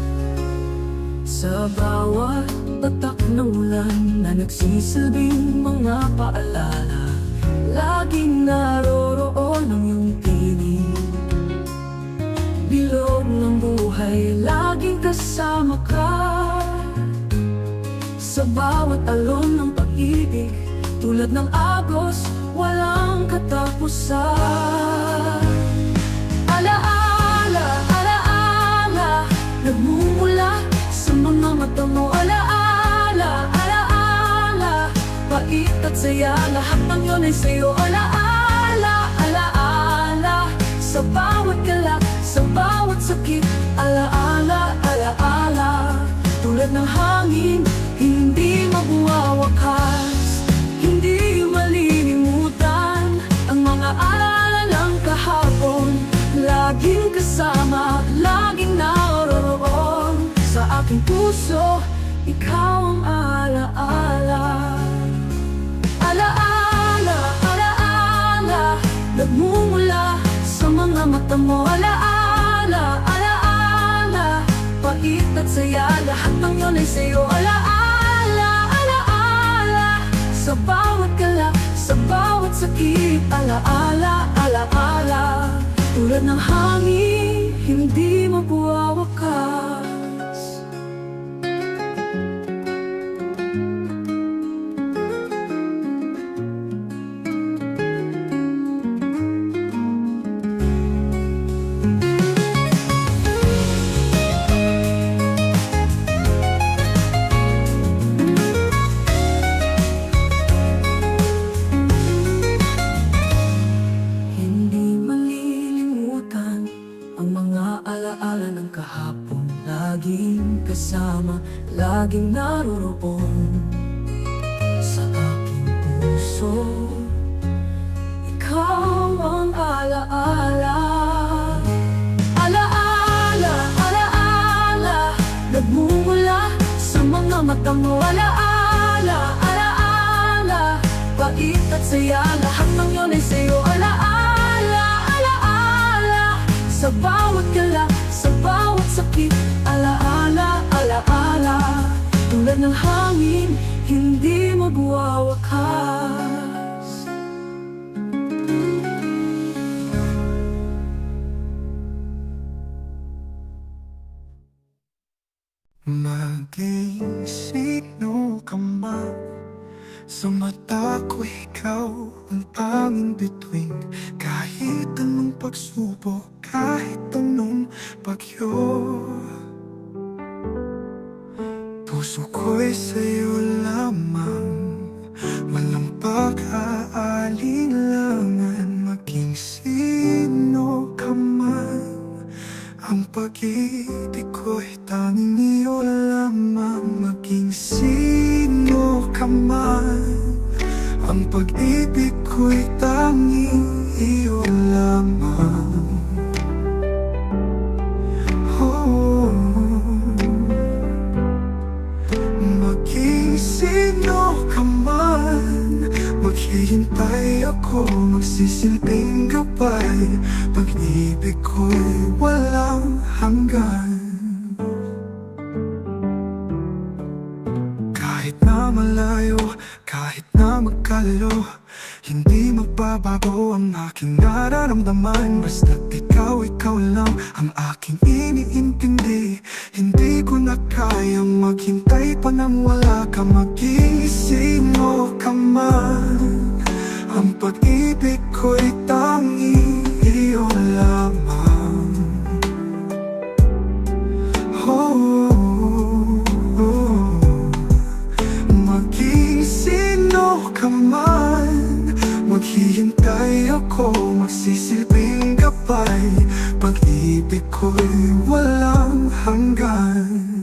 Sa bawat tatak ng ulan na nagsisilbing mga paalala, laging naroroon ang iyong tinig. Bilog ng buhay, laging kasama ka. Sa bawat alon ng pag-ibig, tulad ng agos, walang katapusan. Alaala, alaala, nagmumula sa mga mata mo. Alaala, alaala, pait at saya, lahat ng yun ay sa'yo. Alaala, alaala, sa bawat galak, sa bawat sakit. Alaala, alaala, tulad ng hangin hindi magwawakas. Hindi malilimutan ang mga alaala ng kahapon. Laging kasama, laging naroroon sa aking puso, ikaw ang alaala. Alaala, alaala, nagmumula sa mga mata mo. Alaala, alaala, pait at saya, lahat ng yun ay sa'yo. Alaala, alaala, sa bawat galak, sa bawat sakit. Alaala, alaala, tulad ng hangin hindi magwawakas. Alaala ng kahapon, laging kasama, laging naroroon sa aking puso. Ikaw ang alaala. Alaala, alaala, nagmumula sa mga mata mo. Alaala, alaala, pait at saya, lahat ng yun ay sa'yo. Alaala, alaala, sa bawat galak, sa bawat sakit. Alaala, alaala, tulad ng hangin hindi magwawakas. Maging sino ka man, sa mata ko ikaw ang tanging bituin. Kahit anong pagsubok, kahit anong bagyo, puso ko'y sa'yo lamang. Walang pag-aalinlangan, maging sino ka man. Ang pag-ibig ko'y tanging iyo lamang. Maging sino ka man, ang pag-ibig ko'y tanging iyo lamang. Oh, maging sino ka man, maghihintay ako, magsisilbing gabay. Pag-ibig ko'y walang hanggan. Kahit na malayo, kahit na magkalalo, hindi magbabago ang aking nararamdaman. Basta't ikaw, ikaw lang ang aking iniintindi. Hindi ko na kayang maghintay pa nang wala ka. Maging sino ka man, ang pag-ibig ko'y tanging iyo lamang. Oh, maging sino ka man, maghihintay ako, magsisilbing gabay. Pag-ibig ko'y walang hanggan.